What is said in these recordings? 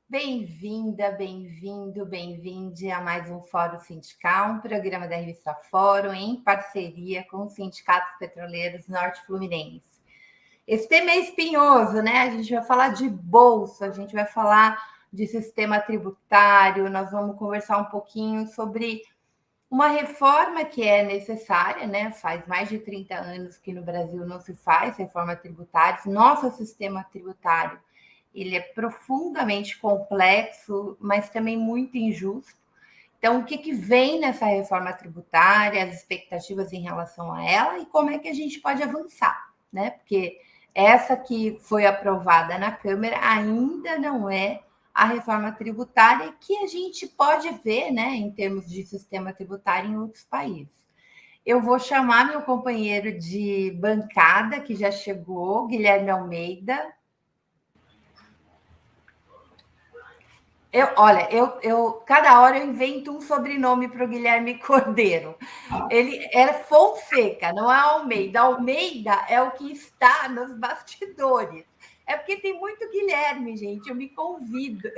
Bem-vinda, bem-vindo, bem-vinde a mais um Fórum Sindical, um programa da revista Fórum em parceria com os sindicatos petroleiros norte-fluminenses. Esse tema é espinhoso, né? A gente vai falar de bolsa, a gente vai falar de sistema tributário, nós vamos conversar um pouquinho sobre uma reforma que é necessária, né? Faz mais de 30 anos que no Brasil não se faz reforma tributária. Nosso sistema tributário ele é profundamente complexo, mas também muito injusto. Então, o que vem nessa reforma tributária, as expectativas em relação a ela e como é que a gente pode avançar, né? Porque essa que foi aprovada na Câmara ainda não é a reforma tributária que a gente pode ver, né, em termos de sistema tributário em outros países. Eu vou chamar meu companheiro de bancada, que já chegou, Guilherme Almeida. Cada hora eu invento um sobrenome para o Guilherme Cordeiro. Ele era Fonseca, não é Almeida. Almeida é o que está nos bastidores. É porque tem muito Guilherme, gente. Eu me confundo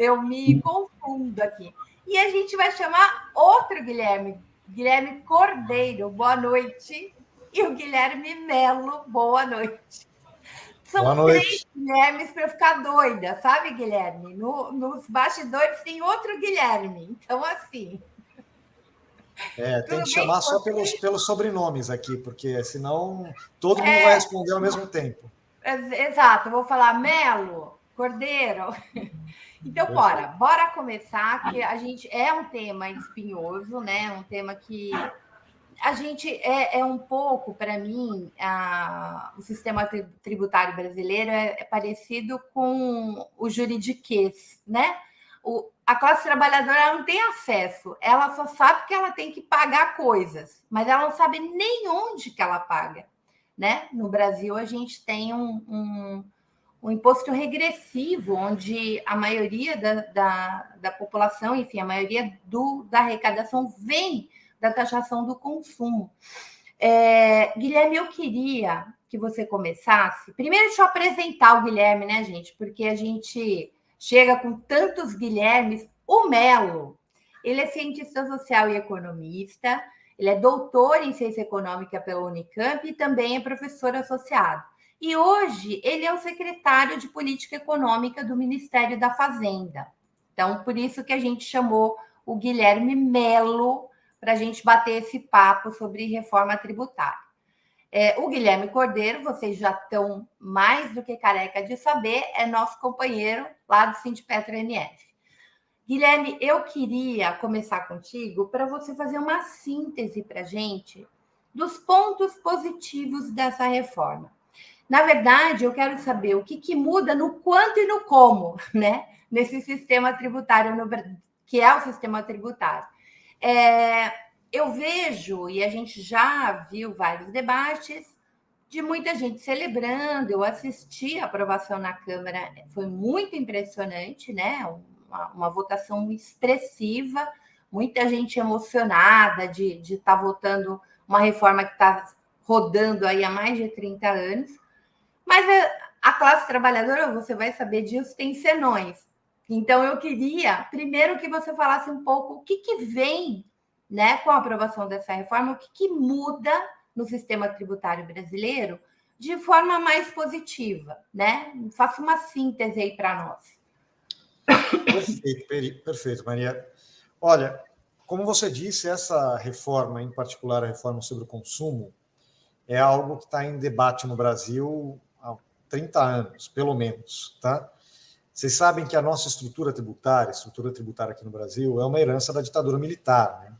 aqui. E a gente vai chamar outro Guilherme, Guilherme Cordeiro, boa noite. E o Guilherme Melo, boa noite. Boa São noite. 3 Guilhermes para eu ficar doida, sabe, Guilherme? Nos bastidores tem outro Guilherme. Então, assim. Tem que chamar só pelos sobrenomes aqui, porque senão todo mundo vai responder ao mesmo tempo. Exato, eu vou falar Melo, Cordeiro. Então, bora começar, que a gente é um tema espinhoso, né? Um tema que a gente é um pouco, para mim, o sistema tributário brasileiro é parecido com o juridiquês, né? A classe trabalhadora não tem acesso, ela só sabe que ela tem que pagar coisas, mas ela não sabe nem onde que ela paga, né? No Brasil, a gente tem um imposto regressivo, onde a maioria da população, enfim, a maioria da arrecadação vem da taxação do consumo. Guilherme, eu queria que você começasse. Primeiro, deixa eu apresentar o Guilherme, né, gente? Porque a gente chega com tantos Guilhermes. O Melo, ele é cientista social e economista, ele é doutor em ciência econômica pela Unicamp e também é professor associado. E hoje ele é o secretário de Política Econômica do Ministério da Fazenda. Então, por isso que a gente chamou o Guilherme Melo para a gente bater esse papo sobre reforma tributária. O Guilherme Cordeiro, vocês já estão mais do que careca de saber, é nosso companheiro lá do Sindipetro NF. Guilherme, eu queria começar contigo para você fazer uma síntese para a gente dos pontos positivos dessa reforma. Na verdade, eu quero saber o que muda no quanto e no como, né? Nesse sistema tributário, que é o sistema tributário. Eu vejo, e a gente já viu vários debates, de muita gente celebrando. Eu assisti a aprovação na Câmara, foi muito impressionante, né? Uma votação expressiva, muita gente emocionada de estar votando uma reforma que está rodando aí há mais de 30 anos. Mas a classe trabalhadora, você vai saber disso, tem senões. Então, eu queria, primeiro, que você falasse um pouco o que vem, né, com a aprovação dessa reforma, o que muda no sistema tributário brasileiro de forma mais positiva, né? Faça uma síntese aí para nós. Perfeito, Maria. Olha, como você disse, essa reforma, em particular a reforma sobre o consumo, é algo que está em debate no Brasil há 30 anos, pelo menos, tá? Vocês sabem que a nossa estrutura tributária aqui no Brasil, é uma herança da ditadura militar, né?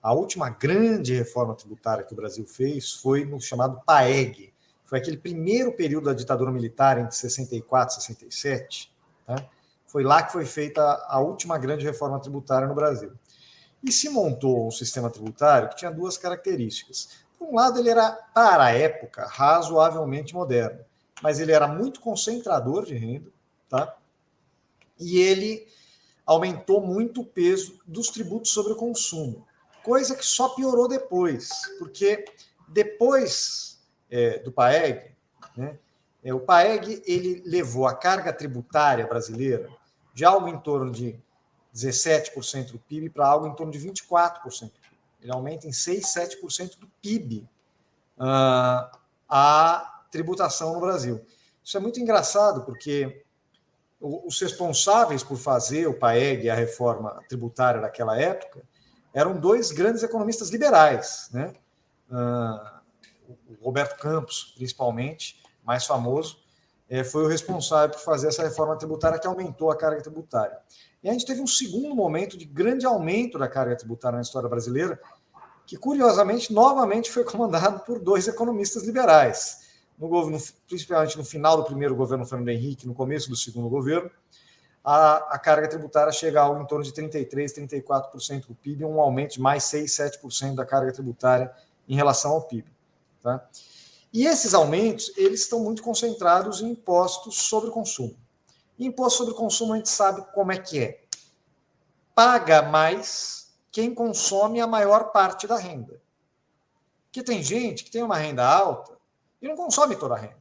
A última grande reforma tributária que o Brasil fez foi no chamado PAEG. Foi aquele primeiro período da ditadura militar, entre 64 e 67. Tá? Foi lá que foi feita a última grande reforma tributária no Brasil. E se montou um sistema tributário que tinha duas características. Por um lado, ele era, para a época, razoavelmente moderno, mas ele era muito concentrador de renda, tá? E ele aumentou muito o peso dos tributos sobre o consumo, coisa que só piorou depois, porque depois do PAEG, né, o PAEG ele levou a carga tributária brasileira de algo em torno de 17% do PIB para algo em torno de 24%. Ele aumenta em 6, 7% do PIB a tributação no Brasil. Isso é muito engraçado, porque os responsáveis por fazer o PAEG, a reforma tributária daquela época, eram dois grandes economistas liberais, né? O Roberto Campos, principalmente, mais famoso, foi o responsável por fazer essa reforma tributária que aumentou a carga tributária. E a gente teve um segundo momento de grande aumento da carga tributária na história brasileira, que, curiosamente, novamente foi comandado por dois economistas liberais. No governo, principalmente no final do primeiro governo Fernando Henrique, no começo do segundo governo, a carga tributária chega a algo em torno de 33%, 34% do PIB, um aumento de mais 6%, 7% da carga tributária em relação ao PIB. Tá? E esses aumentos, eles estão muito concentrados em impostos sobre o consumo. E imposto sobre o consumo a gente sabe como é que é. Paga mais quem consome a maior parte da renda. Porque tem gente que tem uma renda alta e não consome toda a renda.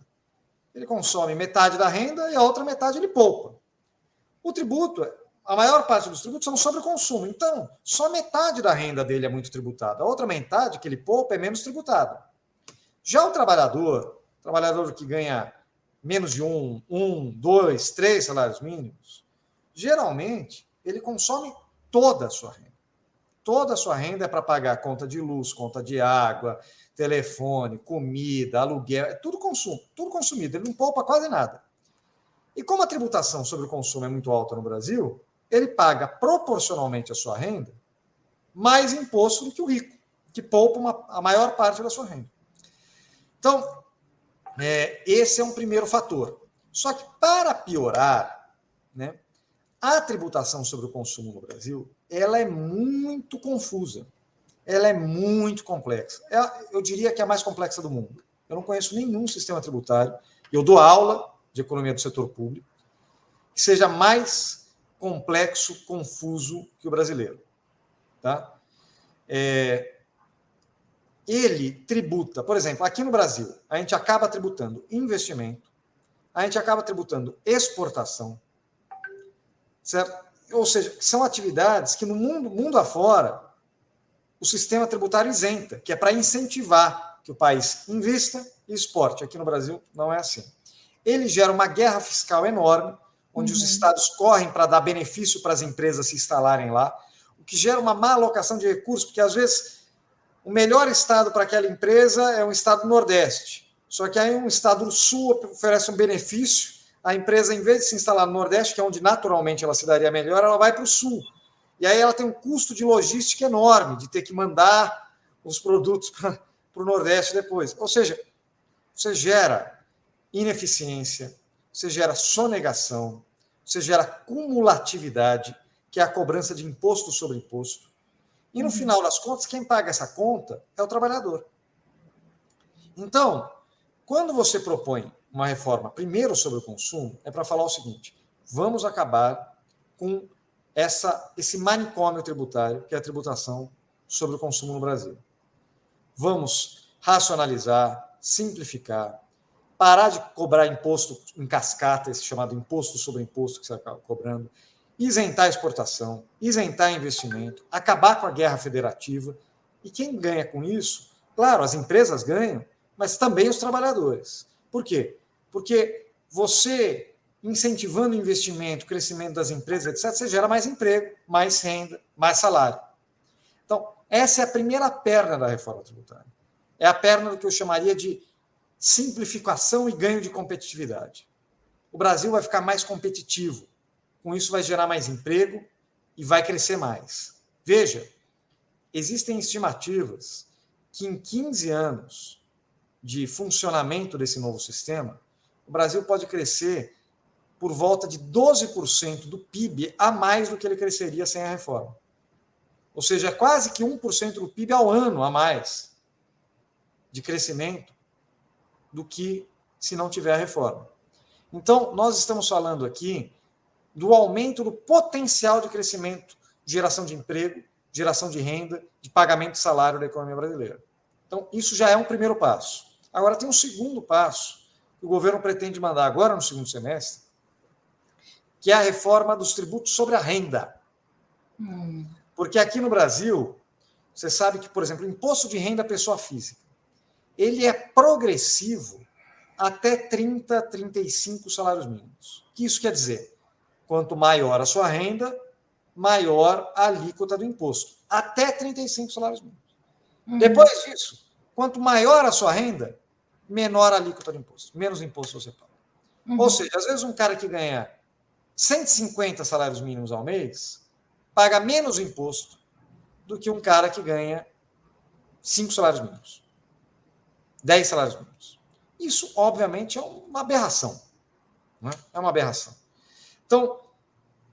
Ele consome metade da renda e a outra metade ele poupa. O tributo, a maior parte dos tributos são sobre o consumo. Então, só metade da renda dele é muito tributada. A outra metade que ele poupa é menos tributada. Já o trabalhador que ganha menos de 2, 3 salários mínimos, geralmente ele consome toda a sua renda. Toda a sua renda é para pagar conta de luz, conta de água, telefone, comida, aluguel, é tudo consumo, tudo consumido, ele não poupa quase nada. E como a tributação sobre o consumo é muito alta no Brasil, ele paga proporcionalmente à sua renda mais imposto do que o rico, que poupa a maior parte da sua renda. Então, esse é um primeiro fator. Só que, para piorar, né, a tributação sobre o consumo no Brasil, ela é muito confusa. Ela é muito complexa. Eu diria que é a mais complexa do mundo. Eu não conheço nenhum sistema tributário. Eu dou aula de economia do setor público que seja mais complexo, confuso que o brasileiro. Tá? Ele tributa, por exemplo, aqui no Brasil, a gente acaba tributando investimento, a gente acaba tributando exportação, certo? Ou seja, são atividades que no mundo afora, o sistema tributário isenta, que é para incentivar que o país invista e exporte. Aqui no Brasil não é assim. Ele gera uma guerra fiscal enorme, onde os estados correm para dar benefício para as empresas se instalarem lá, o que gera uma má alocação de recursos, porque às vezes o melhor estado para aquela empresa é um estado do Nordeste. Só que aí um estado do Sul oferece um benefício, a empresa, em vez de se instalar no Nordeste, que é onde naturalmente ela se daria melhor, ela vai para o Sul. E aí ela tem um custo de logística enorme, de ter que mandar os produtos para o Nordeste depois. Ou seja, você gera ineficiência, você gera sonegação, você gera cumulatividade, que é a cobrança de imposto sobre imposto. E no final das contas, quem paga essa conta é o trabalhador. Então, quando você propõe uma reforma primeiro sobre o consumo, é para falar o seguinte: vamos acabar com esse manicômio tributário, que é a tributação sobre o consumo no Brasil. Vamos racionalizar, simplificar, parar de cobrar imposto em cascata, esse chamado imposto sobre imposto que você acaba cobrando, isentar a exportação, isentar investimento, acabar com a guerra federativa. E quem ganha com isso? Claro, as empresas ganham, mas também os trabalhadores. Por quê? Porque você, incentivando o investimento, o crescimento das empresas, etc., você gera mais emprego, mais renda, mais salário. Então, essa é a primeira perna da reforma tributária. É a perna do que eu chamaria de simplificação e ganho de competitividade. O Brasil vai ficar mais competitivo. Com isso, vai gerar mais emprego e vai crescer mais. Veja, existem estimativas que em 15 anos de funcionamento desse novo sistema, o Brasil pode crescer por volta de 12% do PIB a mais do que ele cresceria sem a reforma. Ou seja, quase que 1% do PIB ao ano a mais de crescimento do que se não tiver a reforma. Então, nós estamos falando aqui do aumento do potencial de crescimento, geração de emprego, geração de renda, de pagamento de salário da economia brasileira. Então, isso já é um primeiro passo. Agora, tem um segundo passo que o governo pretende mandar agora no segundo semestre, que é a reforma dos tributos sobre a renda. Porque aqui no Brasil, você sabe que, por exemplo, o imposto de renda à pessoa física, ele é progressivo até 30, 35 salários mínimos. O que isso quer dizer? Quanto maior a sua renda, maior a alíquota do imposto. Até 35 salários mínimos. Depois disso, quanto maior a sua renda, menor a alíquota do imposto. Menos imposto você paga. Ou seja, às vezes um cara que ganha 150 salários mínimos ao mês paga menos imposto do que um cara que ganha 5 salários mínimos, 10 salários mínimos. Isso, obviamente, é uma aberração. Né? É uma aberração. Então,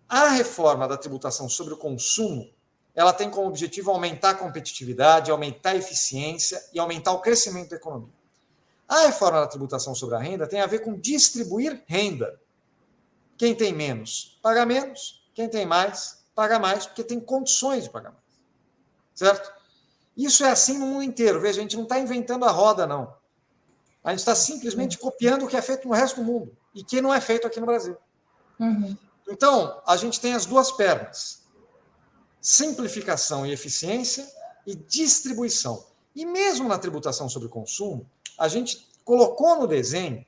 a reforma da tributação sobre o consumo, ela tem como objetivo aumentar a competitividade, aumentar a eficiência e aumentar o crescimento da economia. A reforma da tributação sobre a renda tem a ver com distribuir renda. Quem tem menos, paga menos. Quem tem mais, paga mais, porque tem condições de pagar mais. Certo? Isso é assim no mundo inteiro. Veja, a gente não está inventando a roda, não. A gente está simplesmente copiando o que é feito no resto do mundo e que não é feito aqui no Brasil. Então, a gente tem as duas pernas. Simplificação e eficiência e distribuição. E mesmo na tributação sobre o consumo, a gente colocou no desenho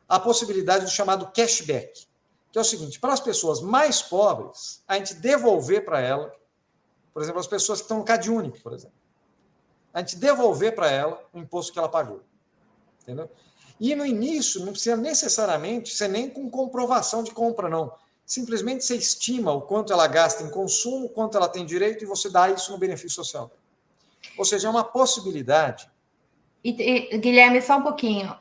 a possibilidade do chamado cashback, que é o seguinte, para as pessoas mais pobres, a gente devolver para ela, por exemplo, as pessoas que estão no CadÚnico, por exemplo, a gente devolver para ela o imposto que ela pagou. Entendeu? E no início não precisa necessariamente ser nem com comprovação de compra, não. Simplesmente você estima o quanto ela gasta em consumo, quanto ela tem direito e você dá isso no benefício social. Ou seja, é uma possibilidade. Guilherme, só um pouquinho,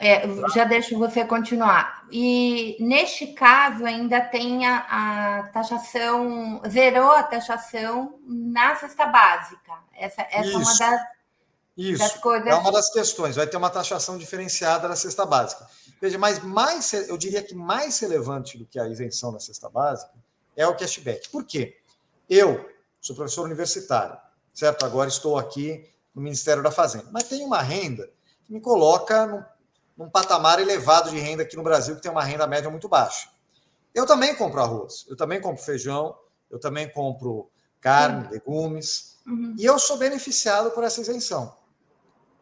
já deixo você continuar. E neste caso ainda tem a taxação, zerou a taxação na cesta básica. Essa é uma das coisas. É uma das questões. Vai ter uma taxação diferenciada da cesta básica. Veja, mas eu diria que mais relevante do que a isenção da cesta básica é o cashback. Por quê? Eu sou professor universitário, certo? Agora estou aqui no Ministério da Fazenda, mas tenho uma renda que me coloca num patamar elevado de renda aqui no Brasil, que tem uma renda média muito baixa. Eu também compro arroz, eu também compro feijão, eu também compro carne, legumes, e eu sou beneficiado por essa isenção,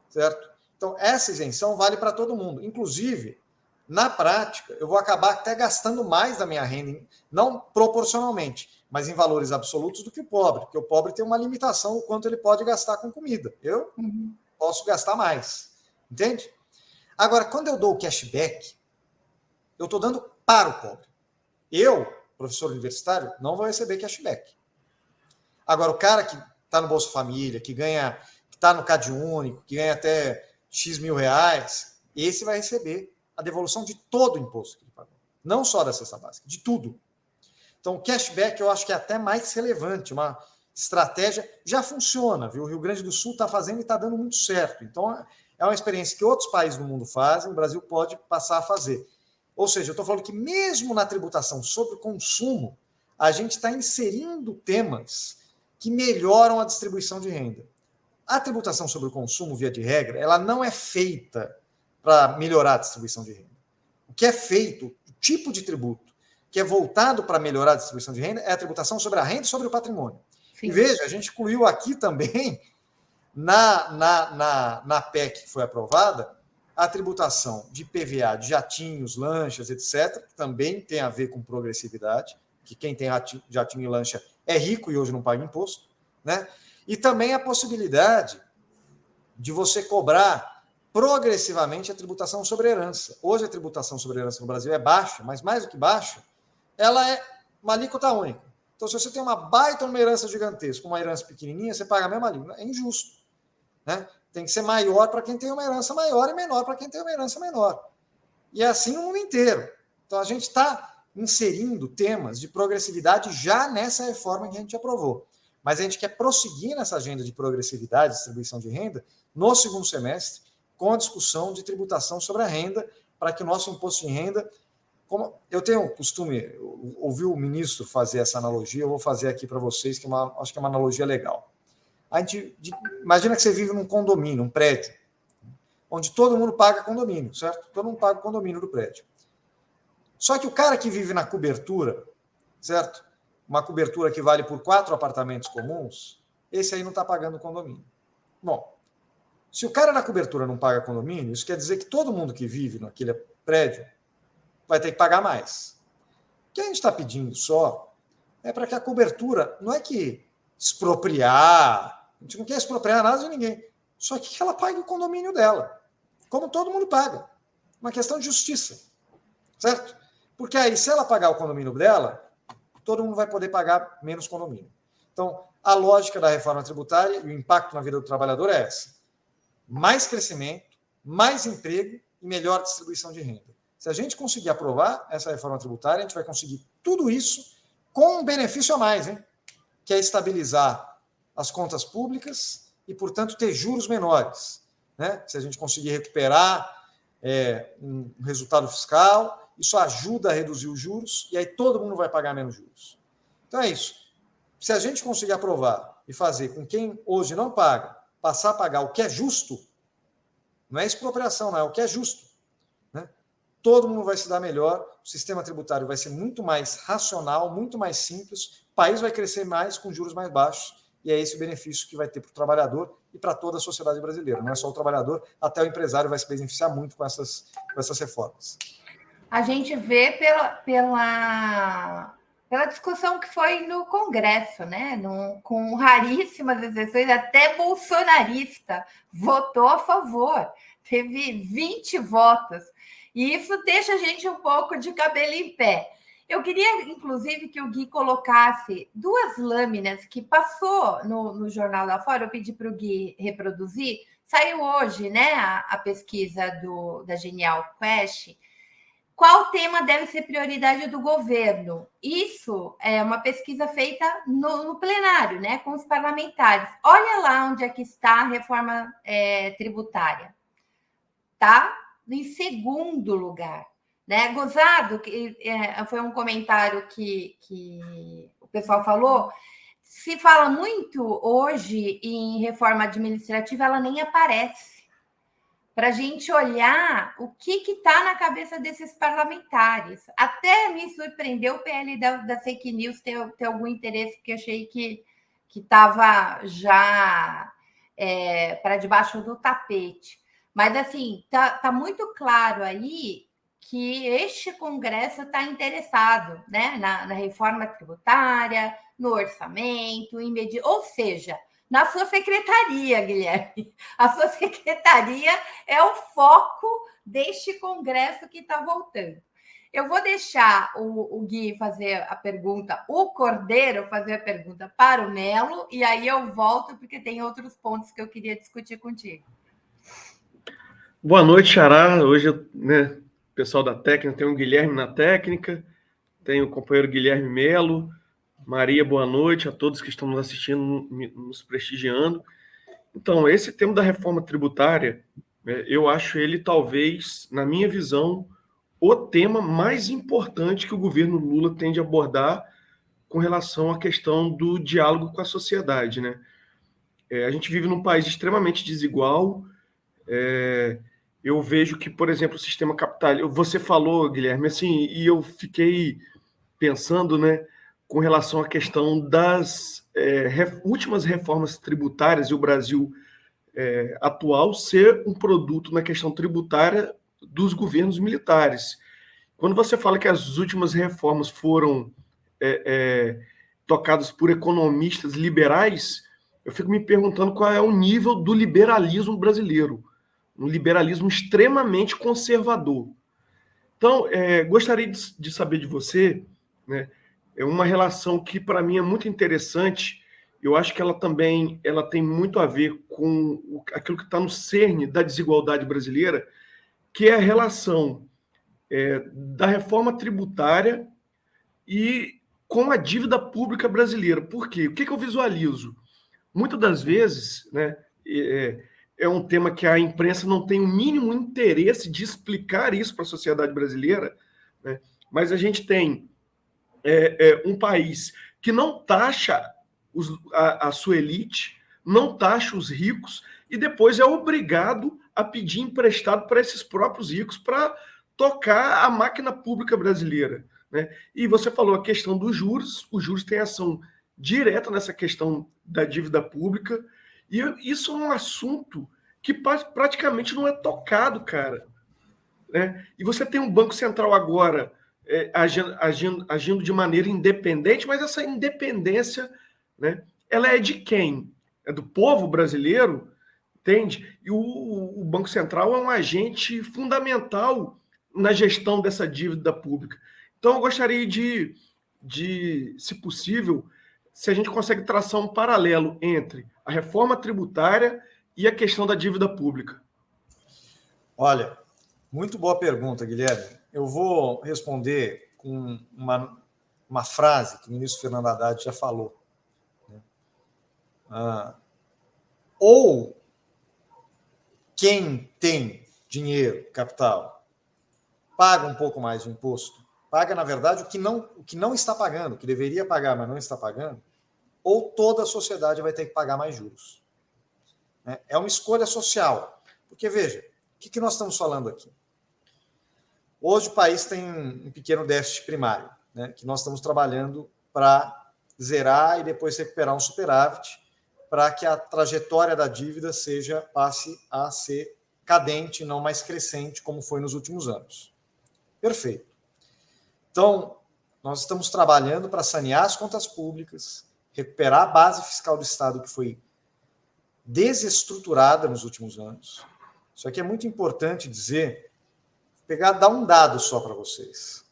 certo? Então, essa isenção vale para todo mundo. Inclusive, na prática, eu vou acabar até gastando mais da minha renda, não proporcionalmente, mas em valores absolutos do que o pobre, porque o pobre tem uma limitação no quanto ele pode gastar com comida. Eu posso gastar mais, entende? Agora, quando eu dou o cashback, eu estou dando para o pobre. Eu, professor universitário, não vou receber cashback. Agora, o cara que está no Bolsa Família, que está no CadÚnico, que ganha até X mil reais, esse vai receber a devolução de todo o imposto que ele pagou. Não só da cesta básica, de tudo. Então, o cashback eu acho que é até mais relevante, uma estratégia, já funciona, viu? O Rio Grande do Sul está fazendo e está dando muito certo. Então, é uma experiência que outros países do mundo fazem, o Brasil pode passar a fazer. Ou seja, eu estou falando que mesmo na tributação sobre o consumo, a gente está inserindo temas que melhoram a distribuição de renda. A tributação sobre o consumo, via de regra, ela não é feita para melhorar a distribuição de renda. O que é feito, o tipo de tributo que é voltado para melhorar a distribuição de renda é a tributação sobre a renda e sobre o patrimônio. Sim. E veja, a gente incluiu aqui também, na PEC que foi aprovada, a tributação de PVA de jatinhos, lanchas, etc., que também tem a ver com progressividade, que quem tem jatinho e lancha é rico e hoje não paga imposto, né? E também a possibilidade de você cobrar progressivamente a tributação sobre herança. Hoje a tributação sobre herança no Brasil é baixa, mas mais do que baixa, ela é uma alíquota única. Então, se você tem uma baita uma herança gigantesca, uma herança pequenininha, você paga a mesma alíquota. É injusto, né? Tem que ser maior para quem tem uma herança maior e menor para quem tem uma herança menor. E é assim no mundo inteiro. Então, a gente está inserindo temas de progressividade já nessa reforma que a gente aprovou. Mas a gente quer prosseguir nessa agenda de progressividade, distribuição de renda, no segundo semestre, com a discussão de tributação sobre a renda, para que o nosso imposto de renda... Eu tenho o costume, ouvir o ministro fazer essa analogia, eu vou fazer aqui para vocês, que acho que é uma analogia legal. Imagina que você vive num condomínio, um prédio, onde todo mundo paga condomínio, certo? Todo mundo paga o condomínio do prédio. Só que o cara que vive na cobertura, certo? Uma cobertura que vale por 4 apartamentos comuns, esse aí não está pagando condomínio. Bom, se o cara na cobertura não paga condomínio, isso quer dizer que todo mundo que vive naquele prédio vai ter que pagar mais. O que a gente está pedindo só é para que a cobertura, não é que expropriar, a gente não quer expropriar nada de ninguém, só que ela pague o condomínio dela, como todo mundo paga. Uma questão de justiça, certo? Porque aí, se ela pagar o condomínio dela, todo mundo vai poder pagar menos condomínio. Então, a lógica da reforma tributária e o impacto na vida do trabalhador é essa. Mais crescimento, mais emprego e melhor distribuição de renda. Se a gente conseguir aprovar essa reforma tributária, a gente vai conseguir tudo isso com um benefício a mais, hein? Que é estabilizar as contas públicas e, portanto, ter juros menores. Né? Se a gente conseguir recuperar um resultado fiscal, isso ajuda a reduzir os juros e aí todo mundo vai pagar menos juros. Então é isso. Se a gente conseguir aprovar e fazer com quem hoje não paga, passar a pagar o que é justo, não é expropriação, não é o que é justo, né? Todo mundo vai se dar melhor, o sistema tributário vai ser muito mais racional, muito mais simples, o país vai crescer mais com juros mais baixos, e é esse o benefício que vai ter para o trabalhador e para toda a sociedade brasileira. Não é só o trabalhador, até o empresário vai se beneficiar muito com essas reformas. A gente vê pela discussão que foi no Congresso, né? Com raríssimas exceções, até bolsonarista votou a favor, teve 20 votos, e isso deixa a gente um pouco de cabelo em pé. Eu queria, inclusive, que o Gui colocasse 2 lâminas que passou no Jornal da Fora, eu pedi para o Gui reproduzir, saiu hoje, né, a pesquisa da Genial Quest. Qual tema deve ser prioridade do governo? Isso é uma pesquisa feita no plenário, né, com os parlamentares. Olha lá onde é que está a reforma tributária. Está em segundo lugar. Né? Gozado, que foi um comentário que o pessoal falou, se fala muito hoje em reforma administrativa, ela nem aparece. Para a gente olhar o que está na cabeça desses parlamentares. Até me surpreendeu o PL da fake news ter algum interesse, porque achei que estava já para debaixo do tapete. Mas, assim, tá muito claro aí que este Congresso está interessado, né, na reforma tributária, no orçamento, ou seja, na sua secretaria, Guilherme. A sua secretaria é o foco deste Congresso que está voltando. Eu vou deixar o Gui fazer a pergunta, o Cordeiro fazer a pergunta para o Melo, e aí eu volto, porque tem outros pontos que eu queria discutir contigo. Boa noite, Xará. Hoje, né, o pessoal da técnica, tem o Guilherme na técnica, tem o companheiro Guilherme Melo. Maria, boa noite a todos que estão nos assistindo, nos prestigiando. Então, esse tema da reforma tributária, eu acho ele, talvez, na minha visão, o tema mais importante que o governo Lula tem de abordar com relação à questão do diálogo com a sociedade, né? A gente vive num país extremamente desigual. Eu vejo que, por exemplo, o sistema capitalista... Você falou, Guilherme, assim, e eu fiquei pensando, né, com relação à questão das últimas reformas tributárias e o Brasil atual ser um produto na questão tributária dos governos militares. Quando você fala que as últimas reformas foram tocadas por economistas liberais, eu fico me perguntando qual é o nível do liberalismo brasileiro, um liberalismo extremamente conservador. Então, gostaria de saber de você, né, uma relação que, para mim, é muito interessante. Eu acho que ela tem muito a ver com aquilo que está no cerne da desigualdade brasileira, que é a relação da reforma tributária e com a dívida pública brasileira. Por quê? O que eu visualizo? Muitas das vezes, né, é um tema que a imprensa não tem o mínimo interesse de explicar isso para a sociedade brasileira, né? Mas a gente tem um país que não taxa a sua elite, não taxa os ricos, e depois é obrigado a pedir emprestado para esses próprios ricos para tocar a máquina pública brasileira, né? E você falou a questão dos juros, os juros têm ação direta nessa questão da dívida pública, e isso é um assunto que praticamente não é tocado, cara, né? E você tem um Banco Central agora agindo de maneira independente, mas essa independência, né, ela é de quem? É do povo brasileiro, entende? E o Banco Central é um agente fundamental na gestão dessa dívida pública. Então, eu gostaria se possível, se a gente consegue traçar um paralelo entre a reforma tributária e a questão da dívida pública. Olha, muito boa pergunta, Guilherme. Eu vou responder com uma frase que o ministro Fernando Haddad já falou. Ou quem tem dinheiro, capital, paga um pouco mais de imposto, paga, na verdade, o que não está pagando, o que deveria pagar, mas não está pagando, ou toda a sociedade vai ter que pagar mais juros. É uma escolha social. Porque, veja, o que nós estamos falando aqui? Hoje o país tem um pequeno déficit primário, né, que nós estamos trabalhando para zerar e depois recuperar um superávit, para que a trajetória da dívida passe a ser cadente, não mais crescente, como foi nos últimos anos. Perfeito. Então, nós estamos trabalhando para sanear as contas públicas, recuperar a base fiscal do Estado, que foi desestruturada nos últimos anos. Só que é muito importante dizer, dar um dado só para vocês.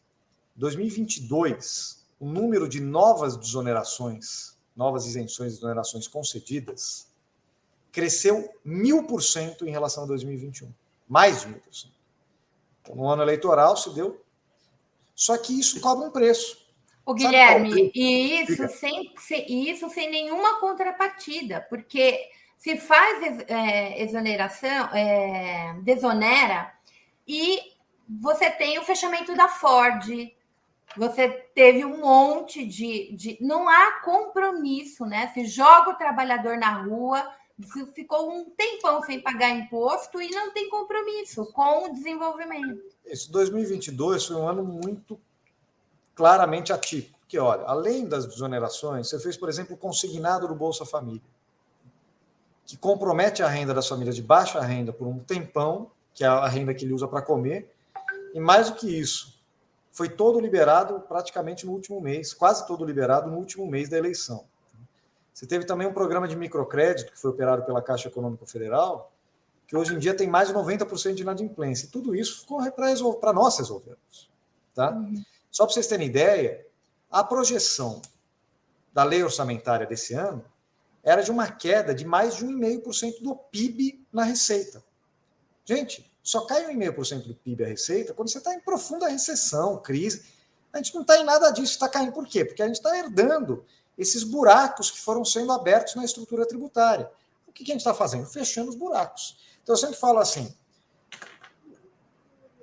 2022, o número de novas desonerações, novas isenções e desonerações concedidas, cresceu 1000% em relação a 2021. Mais de 1000%. Então, no ano eleitoral se deu. Só que isso cobra um preço. O Guilherme, e isso sem nenhuma contrapartida, porque se faz exoneração, desonera, e você tem o fechamento da Ford, você teve um monte de... Não há compromisso, né? Se joga o trabalhador na rua, ficou um tempão sem pagar imposto e não tem compromisso com o desenvolvimento. Esse 2022 foi um ano muito claramente atípico, porque, olha, além das desonerações, você fez, por exemplo, o consignado do Bolsa Família, que compromete a renda das famílias de baixa renda por um tempão, que é a renda que ele usa para comer, e mais do que isso, foi todo liberado praticamente no último mês, quase todo liberado no último mês da eleição. Você teve também um programa de microcrédito, que foi operado pela Caixa Econômica Federal, que hoje em dia tem mais de 90% de inadimplência. E tudo isso ficou para nós resolvermos. Tá? Só para vocês terem ideia, a projeção da lei orçamentária desse ano era de uma queda de mais de 1,5% do PIB na receita. Gente, só cai 1,5% do PIB a receita quando você está em profunda recessão, crise. A gente não está em nada disso. Está caindo por quê? Porque a gente está herdando esses buracos que foram sendo abertos na estrutura tributária. O que a gente está fazendo? Fechando os buracos. Então, eu sempre falo assim,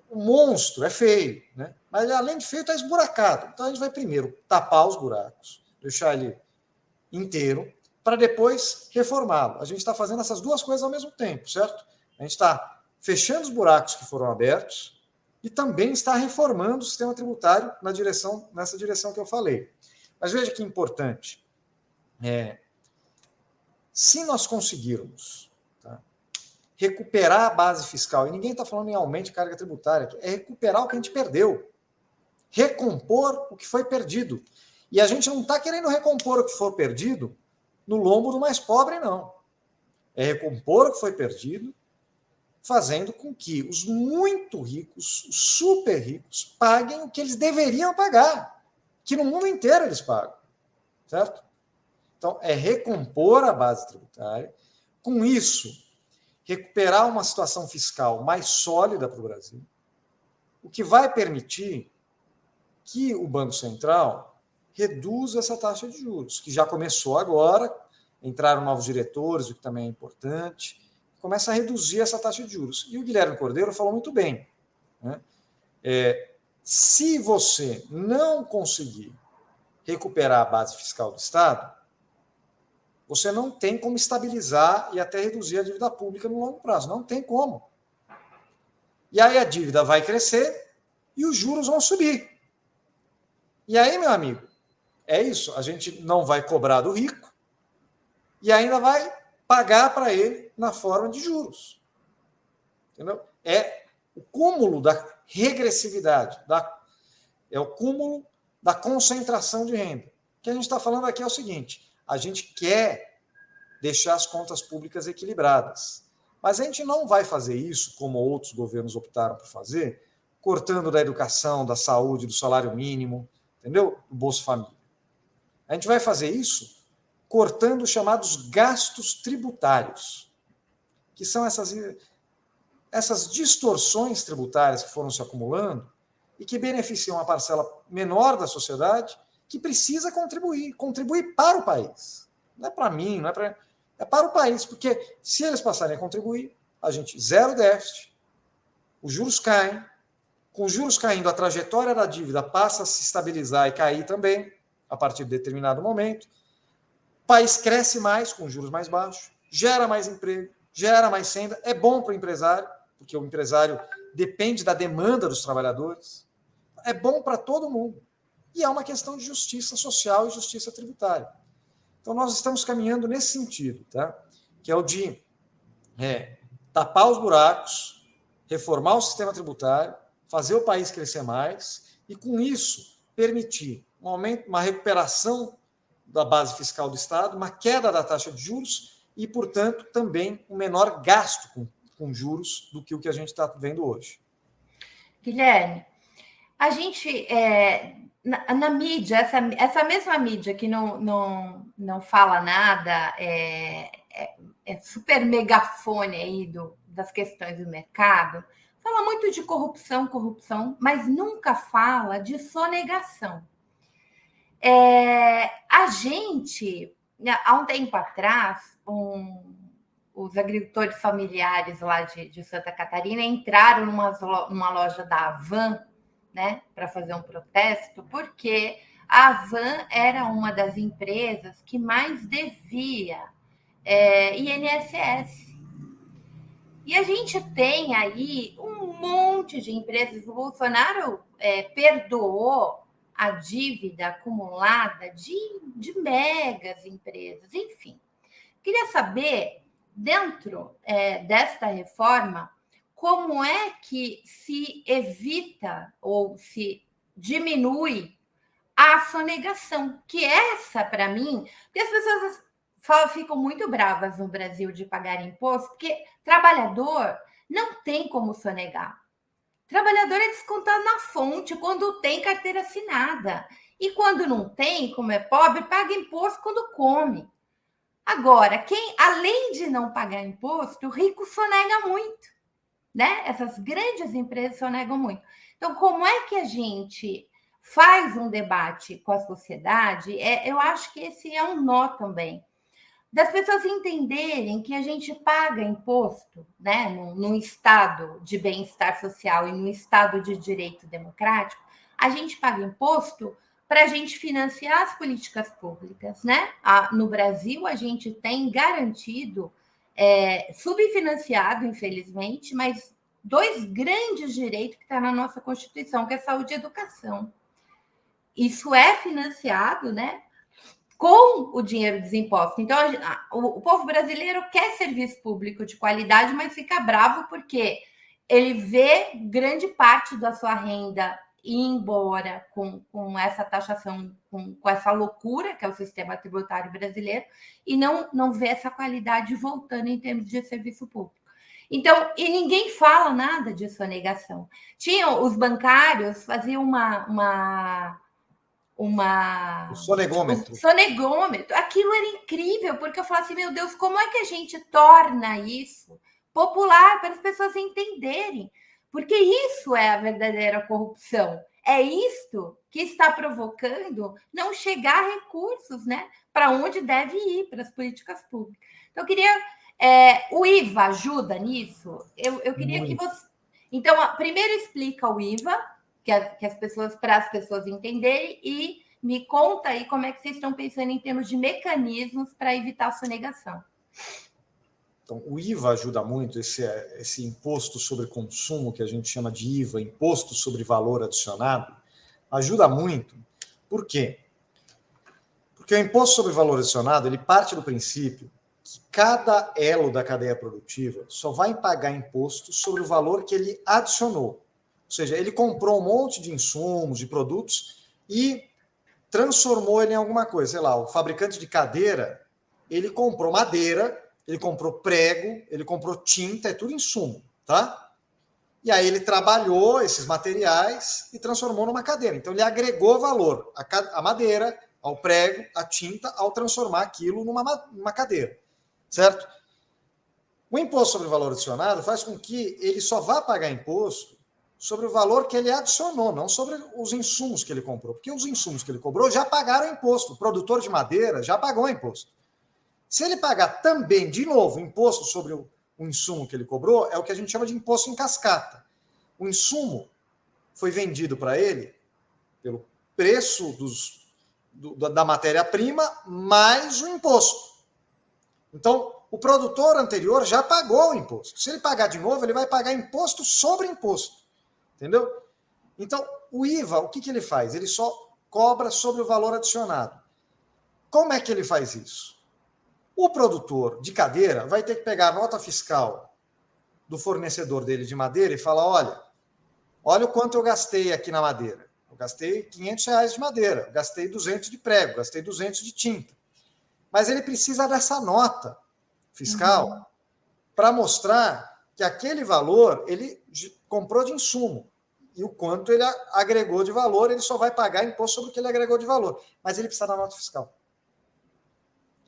o monstro é feio, né? Mas além de feio, está esburacado. Então, a gente vai primeiro tapar os buracos, deixar ele inteiro, para depois reformá-lo. A gente está fazendo essas duas coisas ao mesmo tempo, certo? A gente está fechando os buracos que foram abertos e também está reformando o sistema tributário nessa direção que eu falei. Mas veja que importante. Se nós conseguirmos recuperar a base fiscal, e ninguém está falando em aumento de carga tributária, é recuperar o que a gente perdeu, recompor o que foi perdido. E a gente não está querendo recompor o que for perdido no lombo do mais pobre, não. É recompor o que foi perdido, fazendo com que os muito ricos, os super ricos, paguem o que eles deveriam pagar, que no mundo inteiro eles pagam, certo? Então, é recompor a base tributária, com isso, recuperar uma situação fiscal mais sólida para o Brasil, o que vai permitir que o Banco Central reduza essa taxa de juros, que já começou agora, entraram novos diretores, o que também é importante, começa a reduzir essa taxa de juros. E o Guilherme Cordeiro falou muito bem, né? Se você não conseguir recuperar a base fiscal do Estado, você não tem como estabilizar e até reduzir a dívida pública no longo prazo. Não tem como. E aí a dívida vai crescer e os juros vão subir. E aí, meu amigo, é isso. A gente não vai cobrar do rico e ainda vai pagar para ele na forma de juros. Entendeu? É o cúmulo da regressividade, é o cúmulo da concentração de renda. O que a gente está falando aqui é o seguinte: a gente quer deixar as contas públicas equilibradas, mas a gente não vai fazer isso, como outros governos optaram por fazer, cortando da educação, da saúde, do salário mínimo, entendeu? Do Bolsa Família. A gente vai fazer isso cortando os chamados gastos tributários, que são essas distorções tributárias que foram se acumulando e que beneficiam uma parcela menor da sociedade que precisa contribuir para o país. Não é para mim, não é para... É para o país, porque se eles passarem a contribuir, a gente zero déficit, os juros caem, com os juros caindo, a trajetória da dívida passa a se estabilizar e cair também, a partir de determinado momento, o país cresce mais com juros mais baixos, gera mais emprego, gera mais renda, é bom para o empresário, porque o empresário depende da demanda dos trabalhadores, é bom para todo mundo. E é uma questão de justiça social e justiça tributária. Então, nós estamos caminhando nesse sentido, tá? Que é o de tapar os buracos, reformar o sistema tributário, fazer o país crescer mais e, com isso, permitir um aumento, uma recuperação da base fiscal do Estado, uma queda da taxa de juros e, portanto, também um menor gasto com juros do que o que a gente está vendo hoje. Guilherme, a gente, na mídia, essa mesma mídia que não fala nada, é super megafone aí das questões do mercado, fala muito de corrupção, mas nunca fala de sonegação. A gente, há um tempo atrás, os agricultores familiares lá de Santa Catarina entraram numa loja da Havan, né, para fazer um protesto, porque a Havan era uma das empresas que mais devia INSS. E a gente tem aí um monte de empresas. O Bolsonaro perdoou a dívida acumulada de megas empresas, enfim. Queria saber, dentro desta reforma, como é que se evita ou se diminui a sonegação, que essa, para mim, porque as pessoas ficam muito bravas no Brasil de pagar imposto, porque trabalhador não tem como sonegar. Trabalhador é descontado na fonte quando tem carteira assinada. E quando não tem, como é pobre, paga imposto quando come. Agora, quem, além de não pagar imposto, o rico sonega muito, né? Essas grandes empresas sonegam muito. Então, como é que a gente faz um debate com a sociedade? Eu acho que esse é um nó também. Das pessoas entenderem que a gente paga imposto, né, num estado de bem-estar social e num estado de direito democrático, a gente paga imposto para a gente financiar as políticas públicas, né? No Brasil, a gente tem garantido, subfinanciado, infelizmente, mas 2 grandes direitos que estão na nossa Constituição, que é saúde e educação. Isso é financiado, né, com o dinheiro dos impostos. Então, o povo brasileiro quer serviço público de qualidade, mas fica bravo porque ele vê grande parte da sua renda ir embora com essa taxação, com essa loucura que é o sistema tributário brasileiro, e não vê essa qualidade voltando em termos de serviço público. Então, e ninguém fala nada de sonegação. Os bancários faziam O sonegômetro. Aquilo era incrível, porque eu falava assim, meu Deus, como é que a gente torna isso popular para as pessoas entenderem? Porque isso é a verdadeira corrupção. É isto que está provocando não chegar a recursos, né, para onde deve ir, para as políticas públicas. Então, eu queria... o IVA ajuda nisso? Eu queria que você... Então, primeiro explica o IVA, para as pessoas entenderem, e me conta aí como é que vocês estão pensando em termos de mecanismos para evitar a sonegação. Então, o IVA ajuda muito, esse imposto sobre consumo, que a gente chama de IVA, Imposto sobre Valor Adicionado, ajuda muito, Por quê? Porque o imposto sobre valor adicionado, ele parte do princípio que cada elo da cadeia produtiva só vai pagar imposto sobre o valor que ele adicionou. Ou seja, ele comprou um monte de insumos, de produtos e transformou ele em alguma coisa. Sei lá, o fabricante de cadeira, ele comprou madeira, ele comprou prego, ele comprou tinta, é tudo insumo, tá? E aí ele trabalhou esses materiais e transformou numa cadeira. Então ele agregou valor à madeira, ao prego, à tinta, ao transformar aquilo numa cadeira, certo? O imposto sobre o valor adicionado faz com que ele só vá pagar imposto sobre o valor que ele adicionou, não sobre os insumos que ele comprou. Porque os insumos que ele cobrou já pagaram imposto. O produtor de madeira já pagou imposto. Se ele pagar também, de novo, imposto sobre o insumo que ele cobrou, é o que a gente chama de imposto em cascata. O insumo foi vendido para ele pelo preço da matéria-prima mais o imposto. Então, o produtor anterior já pagou o imposto. Se ele pagar de novo, ele vai pagar imposto sobre imposto. Entendeu? Então, o IVA, o que ele faz? Ele só cobra sobre o valor adicionado. Como é que ele faz isso? O produtor de cadeira vai ter que pegar a nota fiscal do fornecedor dele de madeira e falar, olha o quanto eu gastei aqui na madeira. Eu gastei R$500 de madeira, eu gastei 200 de prego, gastei 200 de tinta. Mas ele precisa dessa nota fiscal para mostrar que aquele valor ele comprou de insumo. E o quanto ele agregou de valor, ele só vai pagar imposto sobre o que ele agregou de valor. Mas ele precisa da nota fiscal.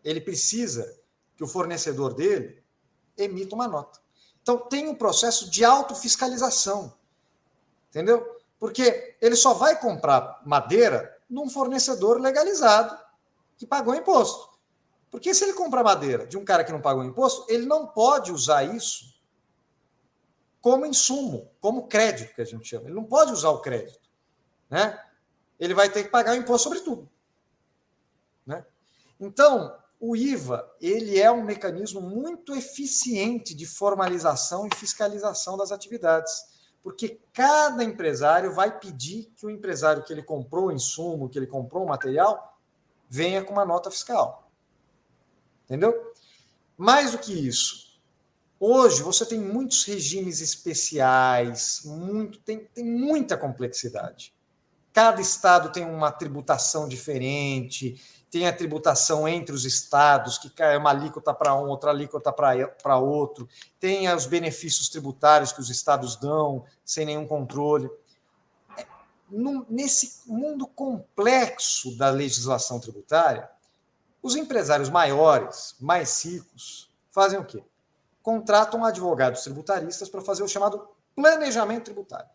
Ele precisa que o fornecedor dele emita uma nota. Então, tem um processo de autofiscalização. Entendeu? Porque ele só vai comprar madeira num fornecedor legalizado que pagou imposto. Porque se ele comprar madeira de um cara que não pagou imposto, ele não pode usar isso como insumo, como crédito, que a gente chama. Ele não pode usar o crédito. Né? Ele vai ter que pagar o imposto sobre tudo. Né? Então, o IVA ele é um mecanismo muito eficiente de formalização e fiscalização das atividades. Porque cada empresário vai pedir que o empresário que ele comprou o insumo, que ele comprou o material, venha com uma nota fiscal. Entendeu? Mais do que isso, hoje você tem muitos regimes especiais, tem muita complexidade. Cada estado tem uma tributação diferente, tem a tributação entre os estados, que cai uma alíquota para um, outra alíquota para outro, tem os benefícios tributários que os estados dão sem nenhum controle. Nesse mundo complexo da legislação tributária, os empresários maiores, mais ricos, fazem o quê? Contratam advogados tributaristas para fazer o chamado planejamento tributário,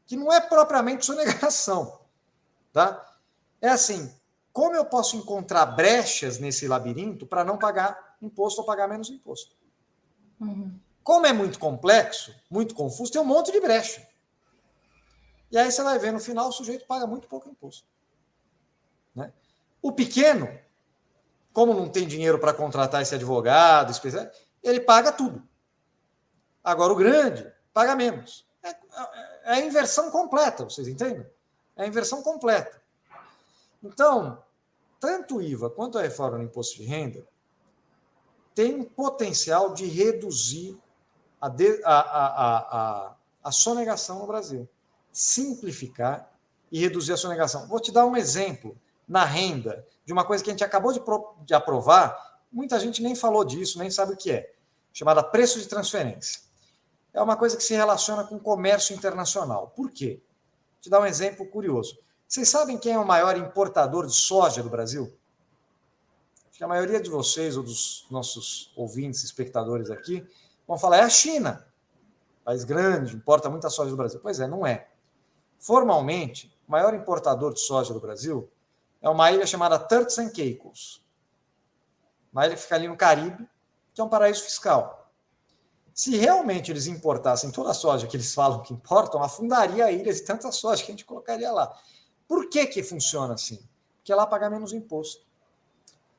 que não é propriamente sonegação. Tá? É assim, como eu posso encontrar brechas nesse labirinto para não pagar imposto ou pagar menos imposto? Como é muito complexo, muito confuso, tem um monte de brecha. E aí você vai ver, no final, o sujeito paga muito pouco imposto. Né? O pequeno, como não tem dinheiro para contratar esse advogado, ele paga tudo. Agora, o grande paga menos. É a inversão completa, vocês entendem? É a inversão completa. Então, tanto o IVA quanto a reforma no imposto de renda tem um potencial de reduzir a sonegação no Brasil. Simplificar e reduzir a sonegação. Vou te dar um exemplo na renda de uma coisa que a gente acabou de aprovar, muita gente nem falou disso, nem sabe o que é, chamada preço de transferência. É uma coisa que se relaciona com o comércio internacional. Por quê? Vou te dar um exemplo curioso. Vocês sabem quem é o maior importador de soja do Brasil? Acho que a maioria de vocês, ou dos nossos ouvintes, espectadores aqui, vão falar, é a China. País grande, importa muita soja do Brasil. Pois é, não é. Formalmente, o maior importador de soja do Brasil é uma ilha chamada Turks and Caicos. Uma ilha que fica ali no Caribe, que é um paraíso fiscal. Se realmente eles importassem toda a soja que eles falam que importam, afundaria a ilha de tanta soja que a gente colocaria lá. Por que funciona assim? Porque lá paga menos imposto.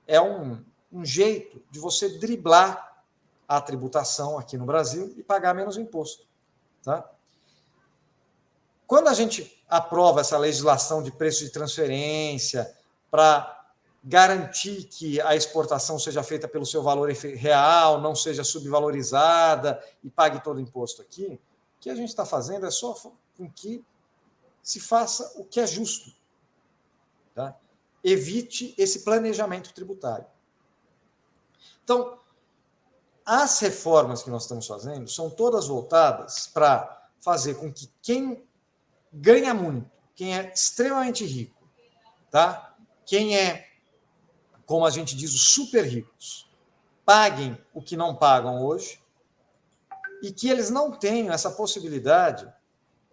É um jeito de você driblar a tributação aqui no Brasil e pagar menos imposto. Tá? quando a gente aprova essa legislação de preço de transferência para garantir que a exportação seja feita pelo seu valor real, não seja subvalorizada e pague todo o imposto aqui, o que a gente está fazendo é só com que se faça o que é justo. Tá? Evite esse planejamento tributário. Então, as reformas que nós estamos fazendo são todas voltadas para fazer com que quem ganha muito, quem é extremamente rico, tá? Quem é, como a gente diz, os super ricos, paguem o que não pagam hoje e que eles não tenham essa possibilidade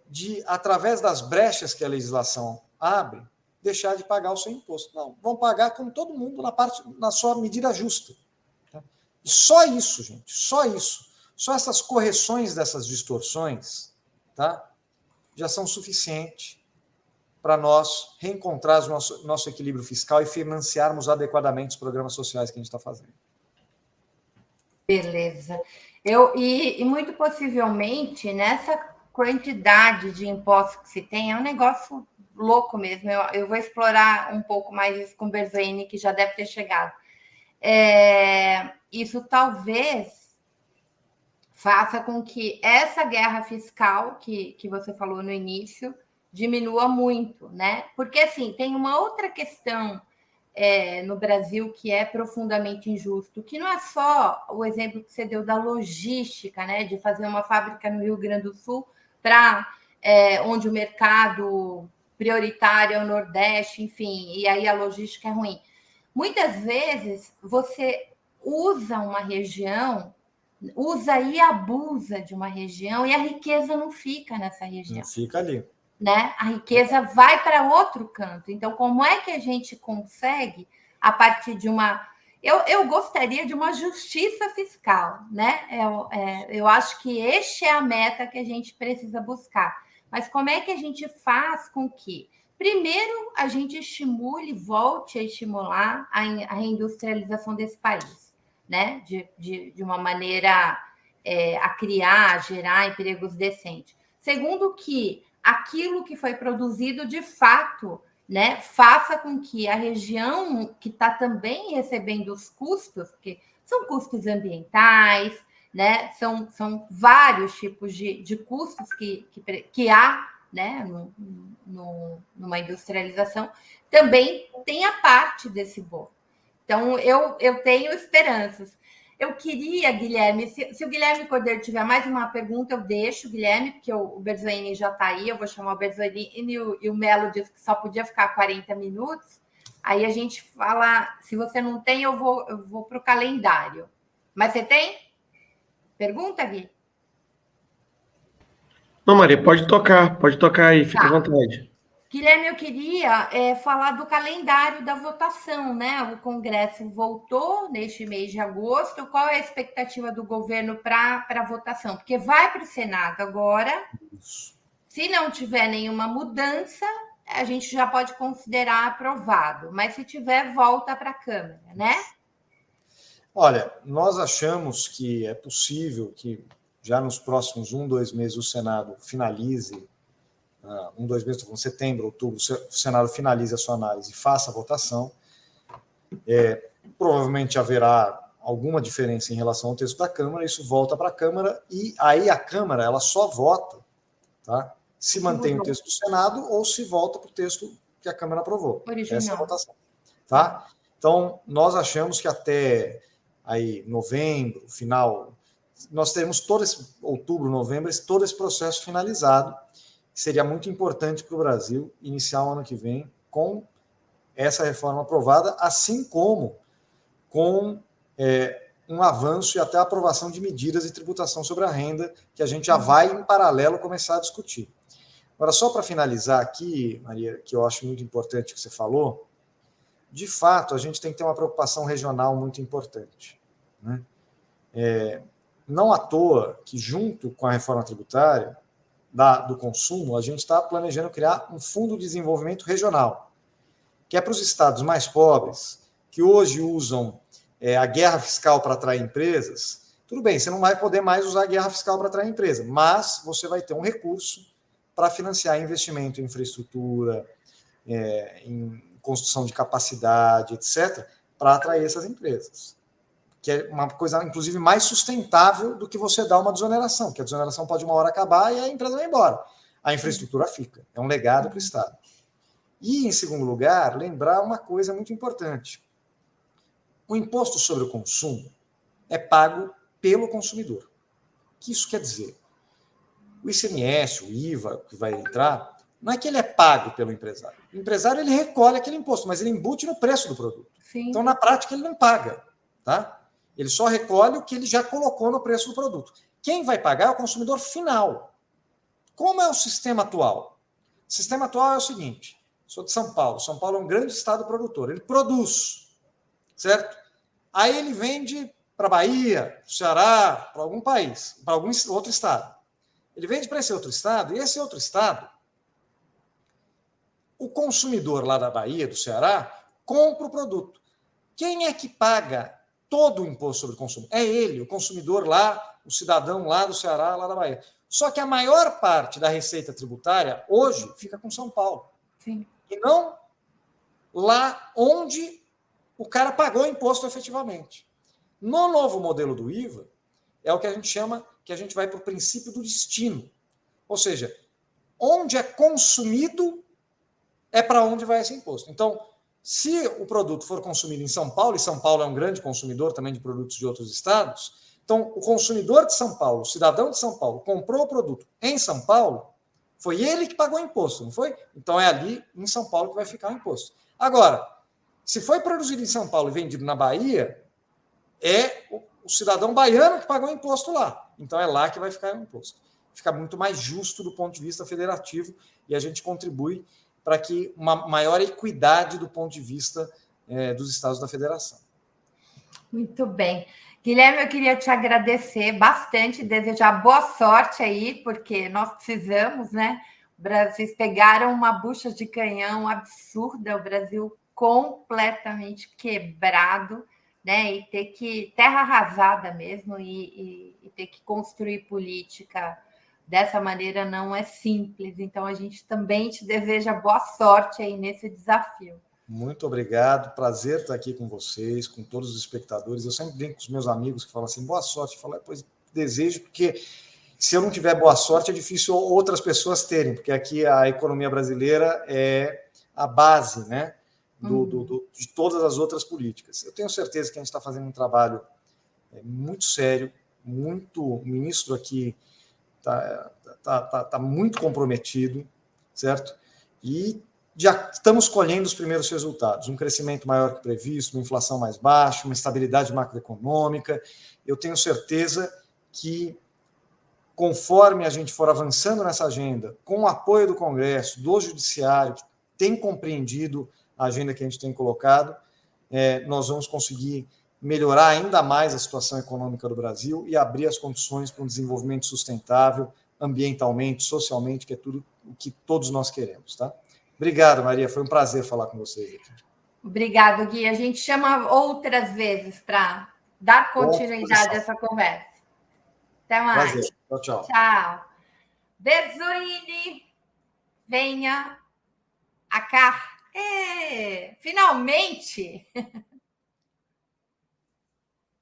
de, através das brechas que a legislação abre, deixar de pagar o seu imposto. Não, vão pagar como todo mundo na sua medida justa. Tá? E só isso, gente, só isso, só essas correções dessas distorções, tá? Já são suficientes para nós reencontrarmos nosso equilíbrio fiscal e financiarmos adequadamente os programas sociais que a gente está fazendo. Beleza. E muito possivelmente, nessa quantidade de impostos que se tem, é um negócio louco mesmo. Eu vou explorar um pouco mais isso com o Berzani, que já deve ter chegado. Isso talvez faça com que essa guerra fiscal que você falou no início diminua muito, né? Porque, assim, tem uma outra questão no Brasil que é profundamente injusto, que não é só o exemplo que você deu da logística, né? De fazer uma fábrica no Rio Grande do Sul para onde o mercado prioritário é o Nordeste, enfim, e aí a logística é ruim. Muitas vezes você usa uma região, usa e abusa de uma região e a riqueza não fica nessa região. Não fica ali. Né? A riqueza vai para outro canto. Então, como é que a gente consegue, a partir de uma... Eu gostaria de uma justiça fiscal, né? Eu acho que este é a meta que a gente precisa buscar. Mas como é que a gente faz com que, primeiro, a gente estimule, volte a estimular a reindustrialização desse país, né? De uma maneira a criar, a gerar empregos decentes. Segundo, que aquilo que foi produzido, de fato, né, faça com que a região que está também recebendo os custos, porque são custos ambientais, né, são vários tipos de custos que há, né, numa industrialização, também tenha parte desse bolo. Então, eu tenho esperanças. Eu queria, Guilherme, se o Guilherme Cordeiro tiver mais uma pergunta, eu deixo, Guilherme, porque o Berzani já está aí, eu vou chamar o Berzani e o Melo disse que só podia ficar 40 minutos. Aí a gente fala, se você não tem, eu vou para o calendário. Mas você tem? Pergunta, Gui? Não, Maria, pode tocar aí, fica à vontade. Guilherme, eu queria falar do calendário da votação, né? O Congresso voltou neste mês de agosto. Qual é a expectativa do governo para a votação? Porque vai para o Senado agora. Se não tiver nenhuma mudança, a gente já pode considerar aprovado. Mas se tiver, volta para a Câmara, né? Olha, nós achamos que é possível que já nos próximos 2 meses o Senado finalize 2 meses, estou falando setembro, outubro, o Senado finaliza a sua análise e faça a votação. Provavelmente haverá alguma diferença em relação ao texto da Câmara, isso volta para a Câmara e aí a Câmara ela só vota, tá? Se mantém o texto do Senado ou se volta para o texto que a Câmara aprovou. Original. Essa é a votação. Tá? Então, nós achamos que até aí, novembro, final, nós teremos todo esse outubro, novembro, todo esse processo finalizado. Seria muito importante para o Brasil iniciar o ano que vem com essa reforma aprovada, assim como com um avanço e até a aprovação de medidas de tributação sobre a renda, que a gente já vai, em paralelo, começar a discutir. Agora, só para finalizar aqui, Maria, que eu acho muito importante que você falou, de fato, a gente tem que ter uma preocupação regional muito importante. Né? Não à toa que, junto com a reforma tributária, do consumo, a gente está planejando criar um fundo de desenvolvimento regional, que é para os estados mais pobres, que hoje usam a guerra fiscal para atrair empresas. Tudo bem, você não vai poder mais usar a guerra fiscal para atrair empresa, mas você vai ter um recurso para financiar investimento em infraestrutura, em construção de capacidade, etc., para atrair essas empresas. Que é uma coisa, inclusive, mais sustentável do que você dar uma desoneração, que a desoneração pode uma hora acabar e a empresa vai embora. A infraestrutura fica. É um legado para o Estado. E, em segundo lugar, lembrar uma coisa muito importante. O imposto sobre o consumo é pago pelo consumidor. O que isso quer dizer? O ICMS, o IVA que vai entrar, não é que ele é pago pelo empresário. O empresário ele recolhe aquele imposto, mas ele embute no preço do produto. Sim. Então, na prática, ele não paga. Tá? Ele só recolhe o que ele já colocou no preço do produto. Quem vai pagar é o consumidor final. Como é o sistema atual? O sistema atual é o seguinte: sou de São Paulo. São Paulo é um grande estado produtor. Ele produz, certo? Aí ele vende para Bahia, Ceará, para algum país, para algum outro estado. Ele vende para esse outro estado, e esse outro estado, o consumidor lá da Bahia, do Ceará, compra o produto. Quem é que paga todo o imposto sobre o consumo? É ele, o consumidor lá, o cidadão lá do Ceará, lá da Bahia. Só que a maior parte da receita tributária hoje fica com São Paulo. Sim. E não lá onde o cara pagou o imposto efetivamente. No novo modelo do IVA, é o que a gente chama, que a gente vai para o princípio do destino. Ou seja, onde é consumido é para onde vai esse imposto. Então, se o produto for consumido em São Paulo, e São Paulo é um grande consumidor também de produtos de outros estados, então o consumidor de São Paulo, o cidadão de São Paulo, comprou o produto em São Paulo, foi ele que pagou o imposto, não foi? Então é ali em São Paulo que vai ficar o imposto. Agora, se foi produzido em São Paulo e vendido na Bahia, é o cidadão baiano que pagou o imposto lá. Então é lá que vai ficar o imposto. Fica muito mais justo do ponto de vista federativo e a gente contribui para que uma maior equidade do ponto de vista dos estados da federação. Muito bem. Guilherme, eu queria te agradecer bastante, desejar boa sorte aí, porque nós precisamos, né? Vocês pegaram uma bucha de canhão absurda, o Brasil completamente quebrado, né? E ter que, terra arrasada mesmo, e ter que construir política dessa maneira não é simples. Então, a gente também te deseja boa sorte aí nesse desafio. Muito obrigado, prazer estar aqui com vocês, com todos os espectadores. Eu sempre brinco com os meus amigos que falam assim, boa sorte. Eu falo, pois desejo, porque se eu não tiver boa sorte, é difícil outras pessoas terem, porque aqui a economia brasileira é a base, né, de todas as outras políticas. Eu tenho certeza que a gente está fazendo um trabalho muito sério, o ministro aqui está muito comprometido, certo? E já estamos colhendo os primeiros resultados. Um crescimento maior que previsto, uma inflação mais baixa, uma estabilidade macroeconômica. Eu tenho certeza que, conforme a gente for avançando nessa agenda, com o apoio do Congresso, do Judiciário, que tem compreendido a agenda que a gente tem colocado, nós vamos conseguir melhorar ainda mais a situação econômica do Brasil e abrir as condições para um desenvolvimento sustentável, ambientalmente, socialmente, que é tudo o que todos nós queremos, tá? Obrigado, Maria. Foi um prazer falar com vocês aqui. Obrigado, Gui. A gente chama outras vezes para dar continuidade a essa conversa. Até mais. Prazer. Tchau, tchau. Tchau. Berzoini, venha cá. Finalmente!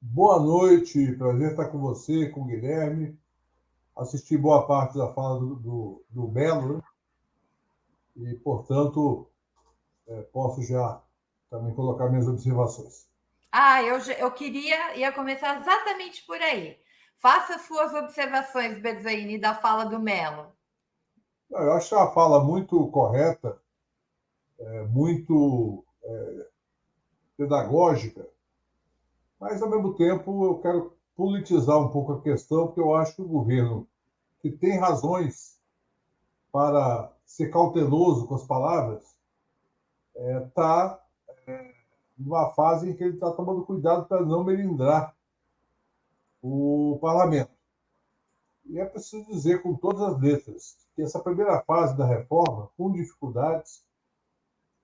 Boa noite, prazer estar com você, com o Guilherme. Assisti boa parte da fala do Belo, né? E, portanto, posso já também colocar minhas observações. Eu ia começar exatamente por aí. Faça suas observações, Berzoini, da fala do Melo. Eu acho a fala muito correta, muito pedagógica, mas, ao mesmo tempo, eu quero politizar um pouco a questão, porque eu acho que o governo, que tem razões para ser cauteloso com as palavras, está numa fase em que ele está tomando cuidado para não melindrar o parlamento. E é preciso dizer com todas as letras que essa primeira fase da reforma, com dificuldades,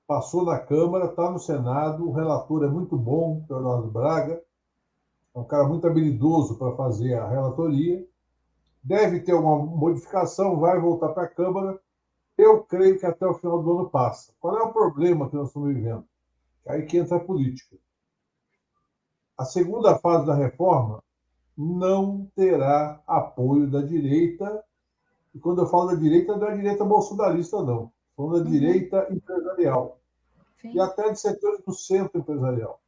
passou na Câmara, está no Senado, o relator é muito bom, Leonardo Braga, é um cara muito habilidoso para fazer a relatoria, deve ter alguma modificação, vai voltar para a Câmara. Eu creio que até o final do ano passa. Qual é o problema que nós estamos vivendo? Aí que entra a política. A segunda fase da reforma não terá apoio da direita. E quando eu falo da direita, não é a direita bolsonarista, não. Estou falando da direita empresarial. Sim. E até de setores do centro empresarial.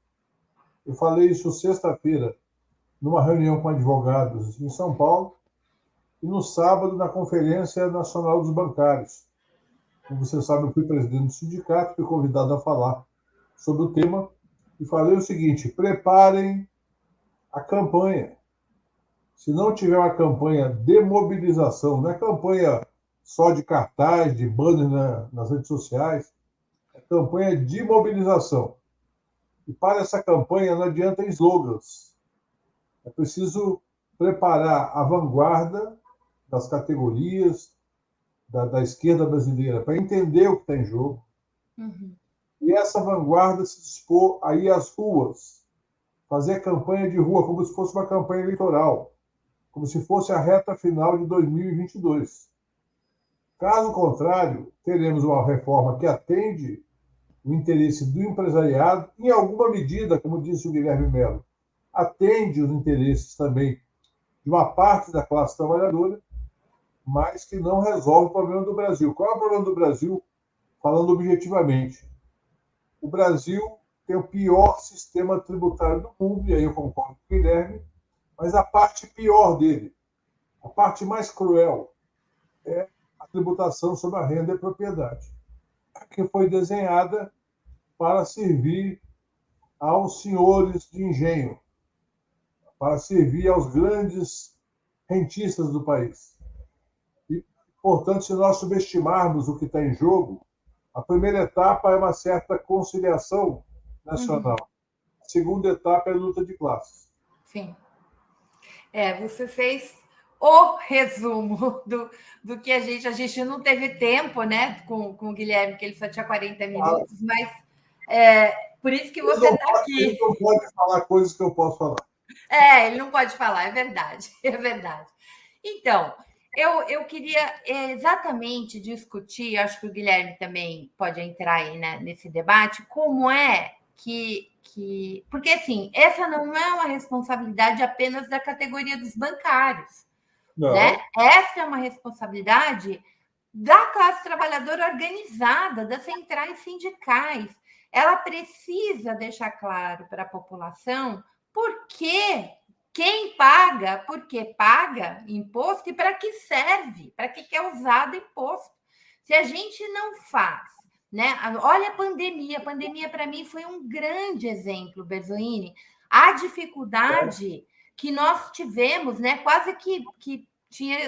Eu falei isso sexta-feira, numa reunião com advogados em São Paulo, e no sábado, na Conferência Nacional dos Bancários. Como você sabe, eu fui presidente do sindicato, fui convidado a falar sobre o tema, e falei o seguinte: preparem a campanha. Se não tiver uma campanha de mobilização, não é campanha só de cartaz, de banner nas redes sociais, é campanha de mobilização. E para essa campanha não adianta slogans. É preciso preparar a vanguarda das categorias da esquerda brasileira para entender o que está em jogo. E essa vanguarda se dispor a ir às ruas, fazer campanha de rua como se fosse uma campanha eleitoral, como se fosse a reta final de 2022. Caso contrário, teremos uma reforma que atende o interesse do empresariado, em alguma medida, como disse o Guilherme Mello, atende os interesses também de uma parte da classe trabalhadora, mas que não resolve o problema do Brasil. Qual é o problema do Brasil, falando objetivamente? O Brasil tem o pior sistema tributário do mundo, e aí eu concordo com o Guilherme, mas a parte pior dele, a parte mais cruel, é a tributação sobre a renda e propriedade, que foi desenhada para servir aos senhores de engenho, para servir aos grandes rentistas do país. E, portanto, se nós subestimarmos o que está em jogo, a primeira etapa é uma certa conciliação nacional. A segunda etapa é a luta de classes. Sim. Você fez o resumo do que a gente não teve tempo, né, com o Guilherme, que ele só tinha 40 minutos, mas por isso que você está aqui. Ele não pode falar coisas que eu posso falar. Ele não pode falar, é verdade, é verdade. Então, eu queria exatamente discutir, acho que o Guilherme também pode entrar aí, né, nesse debate, como é que. Porque, assim, essa não é uma responsabilidade apenas da categoria dos bancários. Não. Né? Essa é uma responsabilidade da classe trabalhadora organizada, das centrais sindicais. Ela precisa deixar claro para a população por que quem paga, porque paga imposto e para que serve, para que é usado imposto. Se a gente não faz, né? Olha a pandemia para mim foi um grande exemplo, Berzoini. A dificuldade que nós tivemos, né? Quase que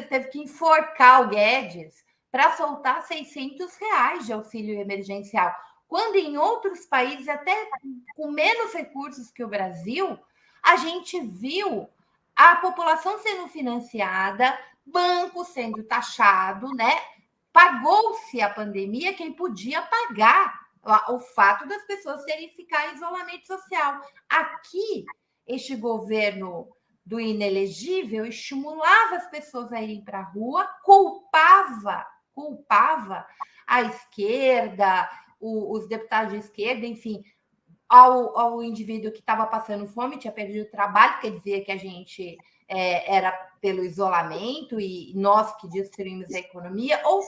teve que enforcar o Guedes para soltar R$600 de auxílio emergencial, quando em outros países, até com menos recursos que o Brasil, a gente viu a população sendo financiada, banco sendo taxado, né? Pagou-se a pandemia quem podia pagar, o fato das pessoas terem que ficar em isolamento social. Aqui, este governo do inelegível estimulava as pessoas a irem para a rua, culpava a esquerda, os deputados de esquerda, enfim, ao indivíduo que estava passando fome, tinha perdido o trabalho, quer dizer que a gente era pelo isolamento e nós que destruímos a economia, ou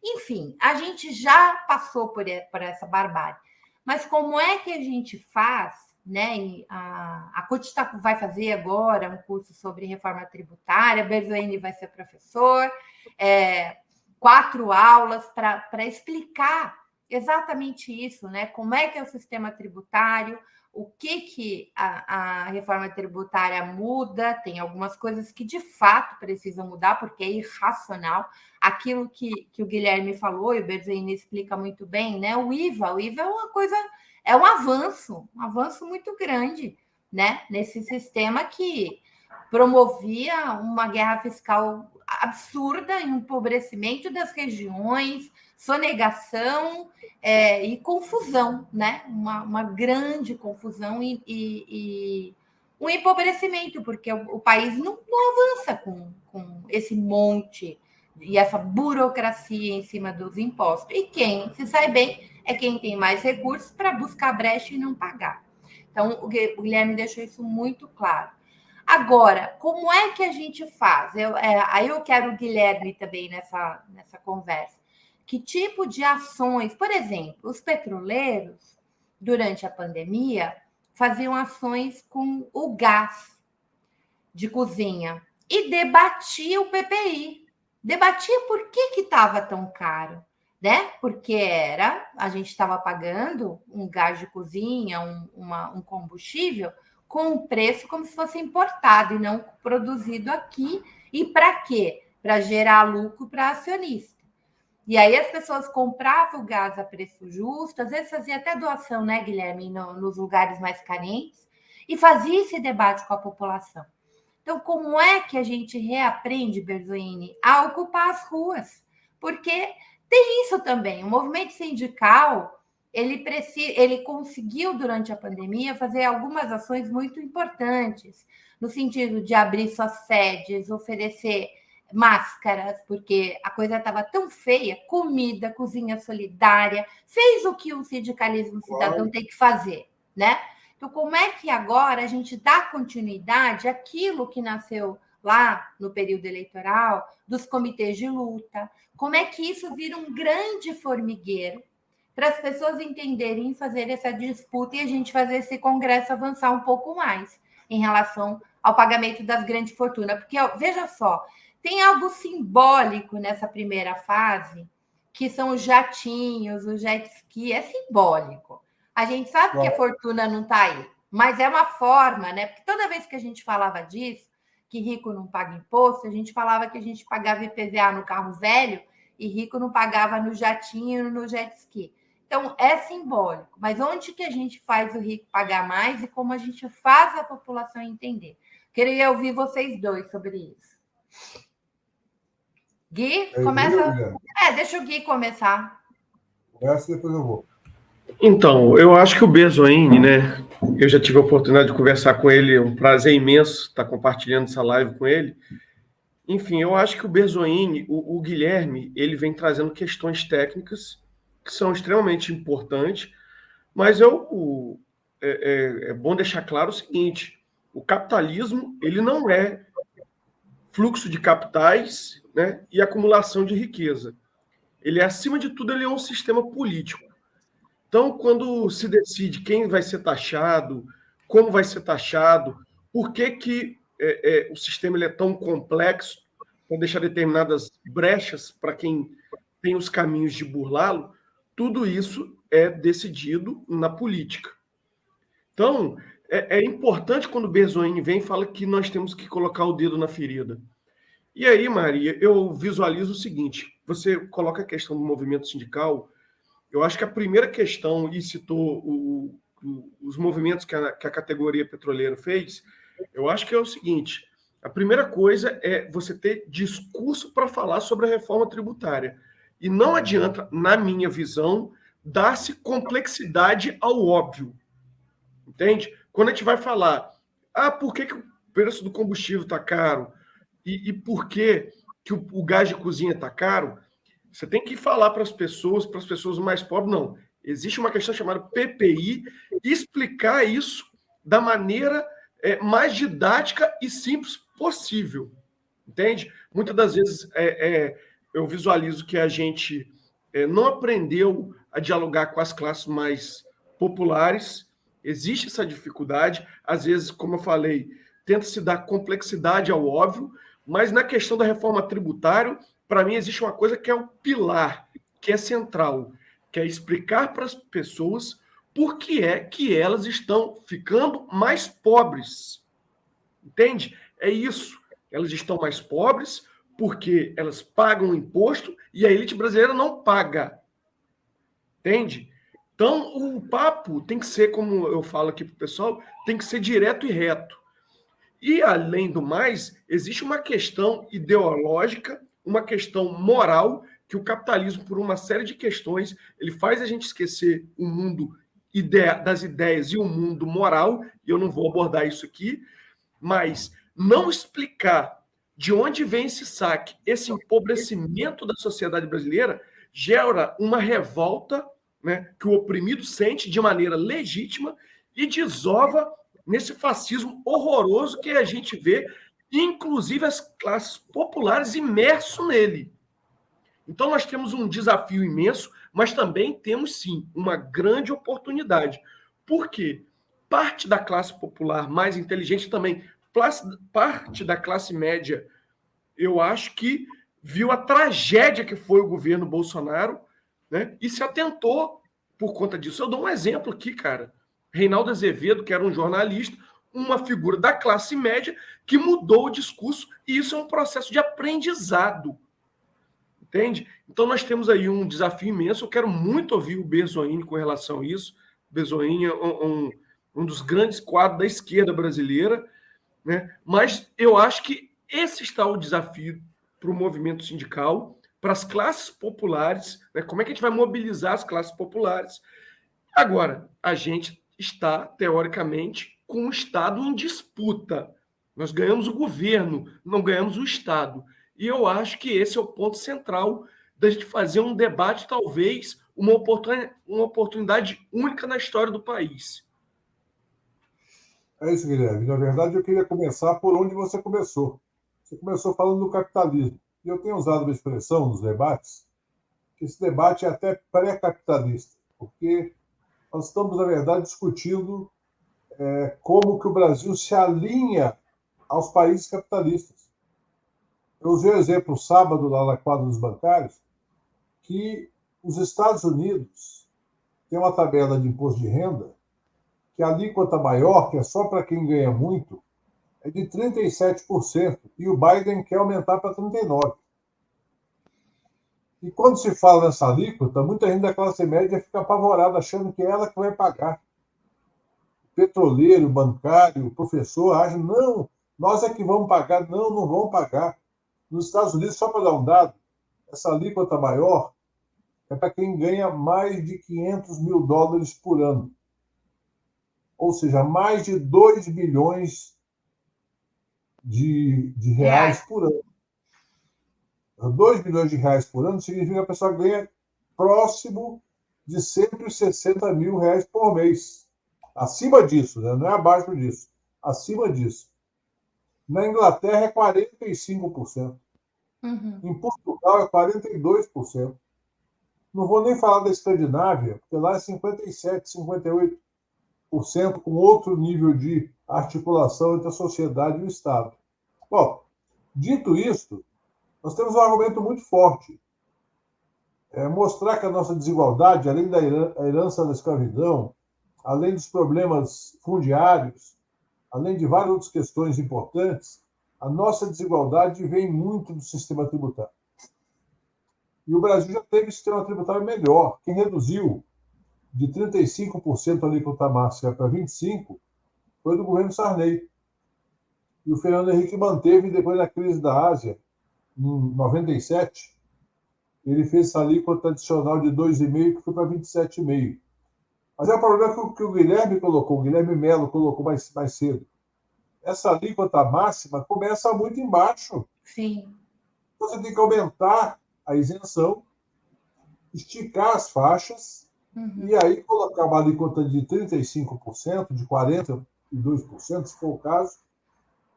enfim, a gente já passou por essa barbárie. Mas como é que a gente faz, né? A CUT vai fazer agora um curso sobre reforma tributária, Berzoini vai ser professor, 4 aulas para explicar exatamente isso, né? Como é que é o sistema tributário, o que a reforma tributária muda, tem algumas coisas que de fato precisam mudar, porque é irracional. Aquilo que o Guilherme falou, e o Berzoini explica muito bem, né? O IVA é uma coisa, é um avanço muito grande, né? Nesse sistema que promovia uma guerra fiscal absurda, empobrecimento das regiões, sonegação e confusão, né? Uma grande confusão e um empobrecimento, porque o país não avança com esse monte e essa burocracia em cima dos impostos. E quem se sai bem é quem tem mais recursos para buscar brecha e não pagar. Então, o Guilherme deixou isso muito claro. Agora, como é que a gente faz? Aí eu quero o Guilherme também nessa conversa. Que tipo de ações? Por exemplo, os petroleiros, durante a pandemia, faziam ações com o gás de cozinha e debatia o PPI. Debatia por que estava tão caro, né? Porque a gente estava pagando um gás de cozinha, um combustível, com um preço como se fosse importado e não produzido aqui. E para quê? Para gerar lucro para acionista. E aí as pessoas compravam o gás a preço justo, às vezes fazia até doação, né, Guilherme, nos lugares mais carentes, e fazia esse debate com a população. Então, como é que a gente reaprende, Berzoini, a ocupar as ruas? Porque tem isso também. O movimento sindical, ele conseguiu, durante a pandemia, fazer algumas ações muito importantes, no sentido de abrir suas sedes, oferecer máscaras, porque a coisa estava tão feia, comida, cozinha solidária, fez o que um sindicalismo cidadão tem que fazer, né? Então, como é que agora a gente dá continuidade àquilo que nasceu lá no período eleitoral, dos comitês de luta? Como é que isso vira um grande formigueiro para as pessoas entenderem e fazer essa disputa e a gente fazer esse congresso avançar um pouco mais em relação ao pagamento das grandes fortunas? Porque, veja só, tem algo simbólico nessa primeira fase, que são os jatinhos, o jet ski, é simbólico. A gente sabe que a fortuna não está aí, mas é uma forma, né? Porque toda vez que a gente falava disso, que rico não paga imposto, a gente falava que a gente pagava IPVA no carro velho e rico não pagava no jatinho e no jet ski. Então, é simbólico, mas onde que a gente faz o rico pagar mais e como a gente faz a população entender? Queria ouvir vocês dois sobre isso. Gui, começa. Deixa o Gui começar. Começa e depois eu vou. Então, eu acho que o Berzoini, né? Eu já tive a oportunidade de conversar com ele, é um prazer imenso estar compartilhando essa live com ele. Enfim, eu acho que o Berzoini, o Guilherme, ele vem trazendo questões técnicas que são extremamente importantes, mas é bom deixar claro o seguinte: o capitalismo ele não é fluxo de capitais, né, e acumulação de riqueza. Ele, acima de tudo, ele é um sistema político. Então, quando se decide quem vai ser taxado, como vai ser taxado, por que o sistema ele é tão complexo, para deixar determinadas brechas para quem tem os caminhos de burlá-lo, tudo isso é decidido na política. Então, é importante quando o Berzoini vem e fala que nós temos que colocar o dedo na ferida. E aí, Maria, eu visualizo o seguinte: você coloca a questão do movimento sindical. Eu acho que a primeira questão, e citou os movimentos que a categoria petroleira fez, eu acho que é o seguinte: a primeira coisa é você ter discurso para falar sobre a reforma tributária. E não adianta, na minha visão, dar-se complexidade ao óbvio. Entende? Quando a gente vai falar, por que o preço do combustível está caro? E por que o gás de cozinha está caro? Você tem que falar para as pessoas mais pobres, não. Existe uma questão chamada PPI, e explicar isso da maneira mais didática e simples possível. Entende? Muitas das vezes eu visualizo que a gente não aprendeu a dialogar com as classes mais populares. Existe essa dificuldade. Às vezes, como eu falei, tenta-se dar complexidade ao óbvio, mas na questão da reforma tributária, para mim, existe uma coisa que é o pilar, que é central, que é explicar para as pessoas por que é que elas estão ficando mais pobres. Entende? É isso. Elas estão mais pobres porque elas pagam imposto e a elite brasileira não paga. Entende? Então, o papo tem que ser, como eu falo aqui para o pessoal, tem que ser direto e reto. E, além do mais, existe uma questão ideológica, uma questão moral, que o capitalismo, por uma série de questões, ele faz a gente esquecer o mundo das ideias e o mundo moral, e eu não vou abordar isso aqui, mas não explicar de onde vem esse saque, esse empobrecimento da sociedade brasileira, gera uma revolta, né, que o oprimido sente de maneira legítima e desova nesse fascismo horroroso que a gente vê, inclusive as classes populares imerso nele. Então nós temos um desafio imenso, mas também temos sim uma grande oportunidade. Por quê? Parte da classe popular mais inteligente também, parte da classe média, eu acho que viu a tragédia que foi o governo Bolsonaro, né, e se atentou por conta disso. Eu dou um exemplo aqui, cara. Reinaldo Azevedo, que era um jornalista, uma figura da classe média, que mudou o discurso, e isso é um processo de aprendizado. Entende? Então nós temos aí um desafio imenso. Eu quero muito ouvir o Berzoini com relação a isso. Berzoini é um dos grandes quadros da esquerda brasileira, né? Mas eu acho que esse está o desafio para o movimento sindical, para as classes populares, né? Como é que a gente vai mobilizar as classes populares? Agora, a gente está, teoricamente, com o Estado em disputa. Nós ganhamos o governo, não ganhamos o Estado. E eu acho que esse é o ponto central da gente fazer um debate, talvez, uma oportunidade única na história do país. É isso, Guilherme. Na verdade, eu queria começar por onde você começou. Você começou falando do capitalismo. E eu tenho usado uma expressão nos debates, que esse debate é até pré-capitalista, porque nós estamos, na verdade, discutindo como que o Brasil se alinha aos países capitalistas. Eu usei o exemplo sábado, lá na quadra dos bancários, que os Estados Unidos têm uma tabela de imposto de renda que a alíquota maior, que é só para quem ganha muito, é de 37%, e o Biden quer aumentar para 39%. E quando se fala nessa alíquota, muita gente da classe média fica apavorada, achando que é ela que vai pagar. O petroleiro, o bancário, o professor acham, não, nós é que vamos pagar. Não, não vão pagar. Nos Estados Unidos, só para dar um dado, essa alíquota maior é para quem ganha mais de $500 mil por ano. Ou seja, mais de 2 bilhões de reais por ano. 2 bilhões de reais por ano significa que a pessoa ganha próximo de 160 mil reais por mês. Acima disso, né? Não é abaixo disso. Acima disso. Na Inglaterra é 45%. Uhum. Em Portugal é 42%. Não vou nem falar da Escandinávia, porque lá é 57%, 58%, com outro nível de articulação entre a sociedade e o Estado. Bom, dito isto, nós temos um argumento muito forte. Mostrar que a nossa desigualdade, além da herança da escravidão, além dos problemas fundiários, além de várias outras questões importantes, a nossa desigualdade vem muito do sistema tributário. E o Brasil já teve sistema tributário melhor. Quem reduziu de 35% a alíquota máxima para 25% foi do governo Sarney. E o Fernando Henrique manteve depois da crise da Ásia, em 97, ele fez essa alíquota adicional de 2,5%, que foi para 27,5%. Mas é o problema que o Guilherme colocou, o Guilherme Melo colocou mais cedo. Essa alíquota máxima começa muito embaixo. Sim. Você tem que aumentar a isenção, esticar as faixas, e aí colocar uma alíquota de 35%, de 42%, se for o caso,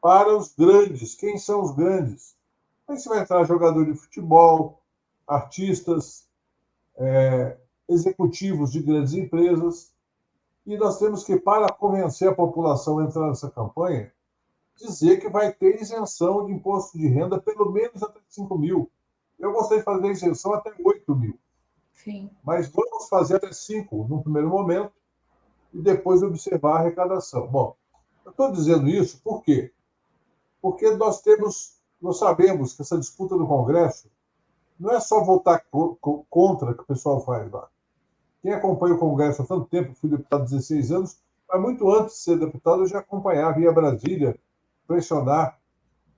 para os grandes. Quem são os grandes? Aí você vai entrar jogador de futebol, artistas, executivos de grandes empresas, e nós temos que, para convencer a população a entrar nessa campanha, dizer que vai ter isenção de imposto de renda pelo menos até 5 mil. Eu gostaria de fazer a isenção até 8 mil. Sim. Mas vamos fazer até 5 no primeiro momento e depois observar a arrecadação. Bom, eu estou dizendo isso por quê? Porque nós sabemos que essa disputa no Congresso não é só votar contra que o pessoal faz lá. Quem acompanha o Congresso há tanto tempo, fui deputado há 16 anos, mas muito antes de ser deputado eu já acompanhava, ia a Brasília pressionar.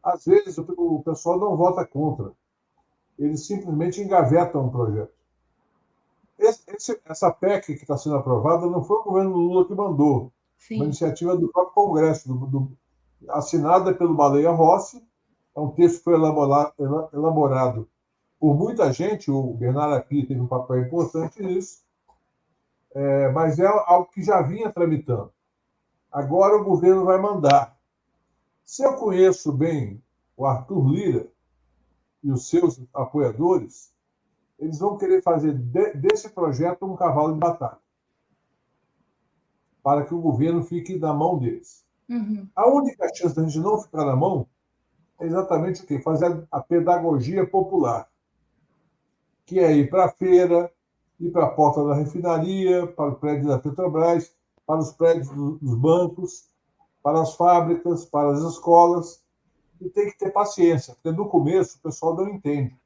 Às vezes o pessoal não vota contra. Eles simplesmente engavetam um projeto. Essa PEC que está sendo aprovada não foi o governo Lula que mandou, uma iniciativa do próprio Congresso, assinada pelo Baleia Rossi. É um texto que foi elaborado por muita gente, o Bernardo Api teve um papel importante nisso, mas é algo que já vinha tramitando. Agora o governo vai mandar. Se eu conheço bem o Arthur Lira e os seus apoiadores, eles vão querer fazer desse projeto um cavalo de batalha, para que o governo fique na mão deles. Uhum. A única chance da gente não ficar na mão é exatamente o quê? Fazer a pedagogia popular, que é ir para a feira, ir para a porta da refinaria, para o prédio da Petrobras, para os prédios dos bancos, para as fábricas, para as escolas, e tem que ter paciência, porque no começo o pessoal não entende.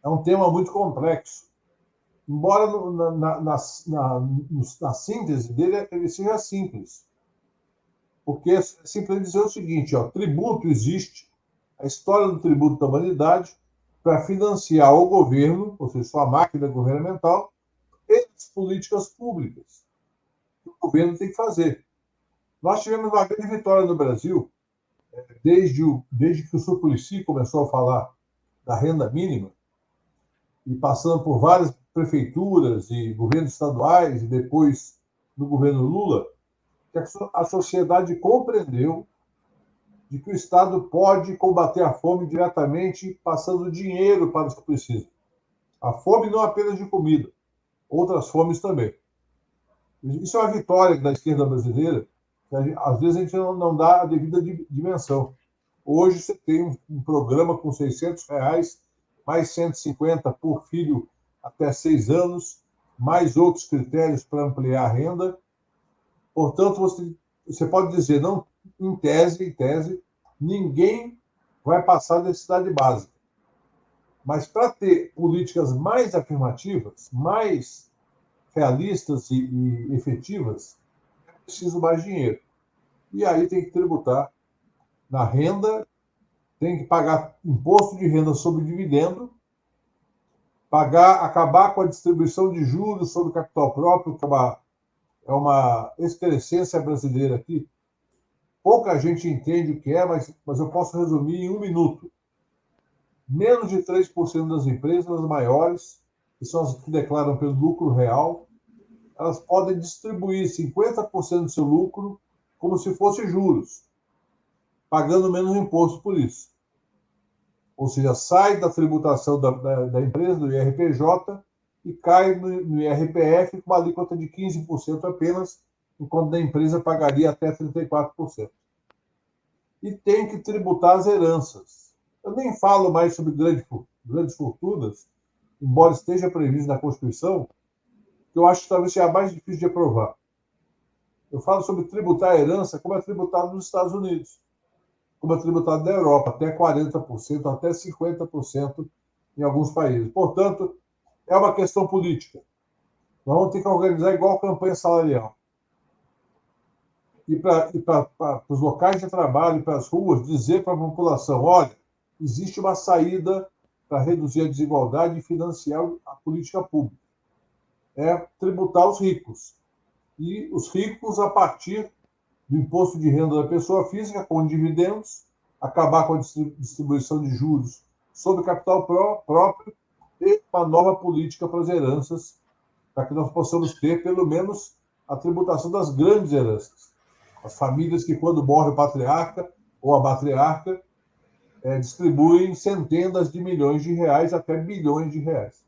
É um tema muito complexo. Embora na síntese dele ele seja simples. Porque é simplesmente dizer o seguinte, tributo existe, a história do tributo da humanidade, para financiar o governo, ou seja, sua máquina governamental, e as políticas públicas que o governo tem que fazer. Nós tivemos uma grande vitória no Brasil, desde que o Suplicy começou a falar da renda mínima, e passando por várias prefeituras e governos estaduais, e depois no governo Lula, que a sociedade compreendeu de que o Estado pode combater a fome diretamente passando dinheiro para os que precisam. A fome não apenas de comida, outras fomes também. Isso é uma vitória da esquerda brasileira, que às vezes a gente não dá a devida dimensão. Hoje você tem um programa com R$600, mais 150 por filho até 6 anos, mais outros critérios para ampliar a renda. Portanto, você pode dizer, não, em tese, ninguém vai passar necessidade básica. Mas para ter políticas mais afirmativas, mais realistas e efetivas, é preciso mais dinheiro. E aí tem que tributar na renda, tem que pagar imposto de renda sobre dividendo, acabar com a distribuição de juros sobre capital próprio, que é uma excrescência brasileira aqui. Pouca gente entende o que é, mas eu posso resumir em 1 minuto. Menos de 3% das empresas maiores, que são as que declaram pelo lucro real, elas podem distribuir 50% do seu lucro como se fosse juros, pagando menos imposto por isso. Ou seja, sai da tributação da empresa, do IRPJ, e cai no IRPF com uma alíquota de 15% apenas, enquanto da empresa pagaria até 34%. E tem que tributar as heranças. Eu nem falo mais sobre grandes fortunas, embora esteja previsto na Constituição, que eu acho que talvez seja mais difícil de aprovar. Eu falo sobre tributar a herança como é tributado nos Estados Unidos, como é tributado na Europa, até 40%, até 50% em alguns países. Portanto, é uma questão política. Nós vamos ter que organizar igual campanha salarial. E para os locais de trabalho, para as ruas, dizer para a população, olha, existe uma saída para reduzir a desigualdade e financiar a política pública. É tributar os ricos. E os ricos, a partir do imposto de renda da pessoa física, com dividendos, acabar com a distribuição de juros sobre capital próprio e uma nova política para as heranças, para que nós possamos ter, pelo menos, a tributação das grandes heranças. As famílias que, quando morre o patriarca ou a matriarca, distribuem centenas de milhões de reais até bilhões de reais.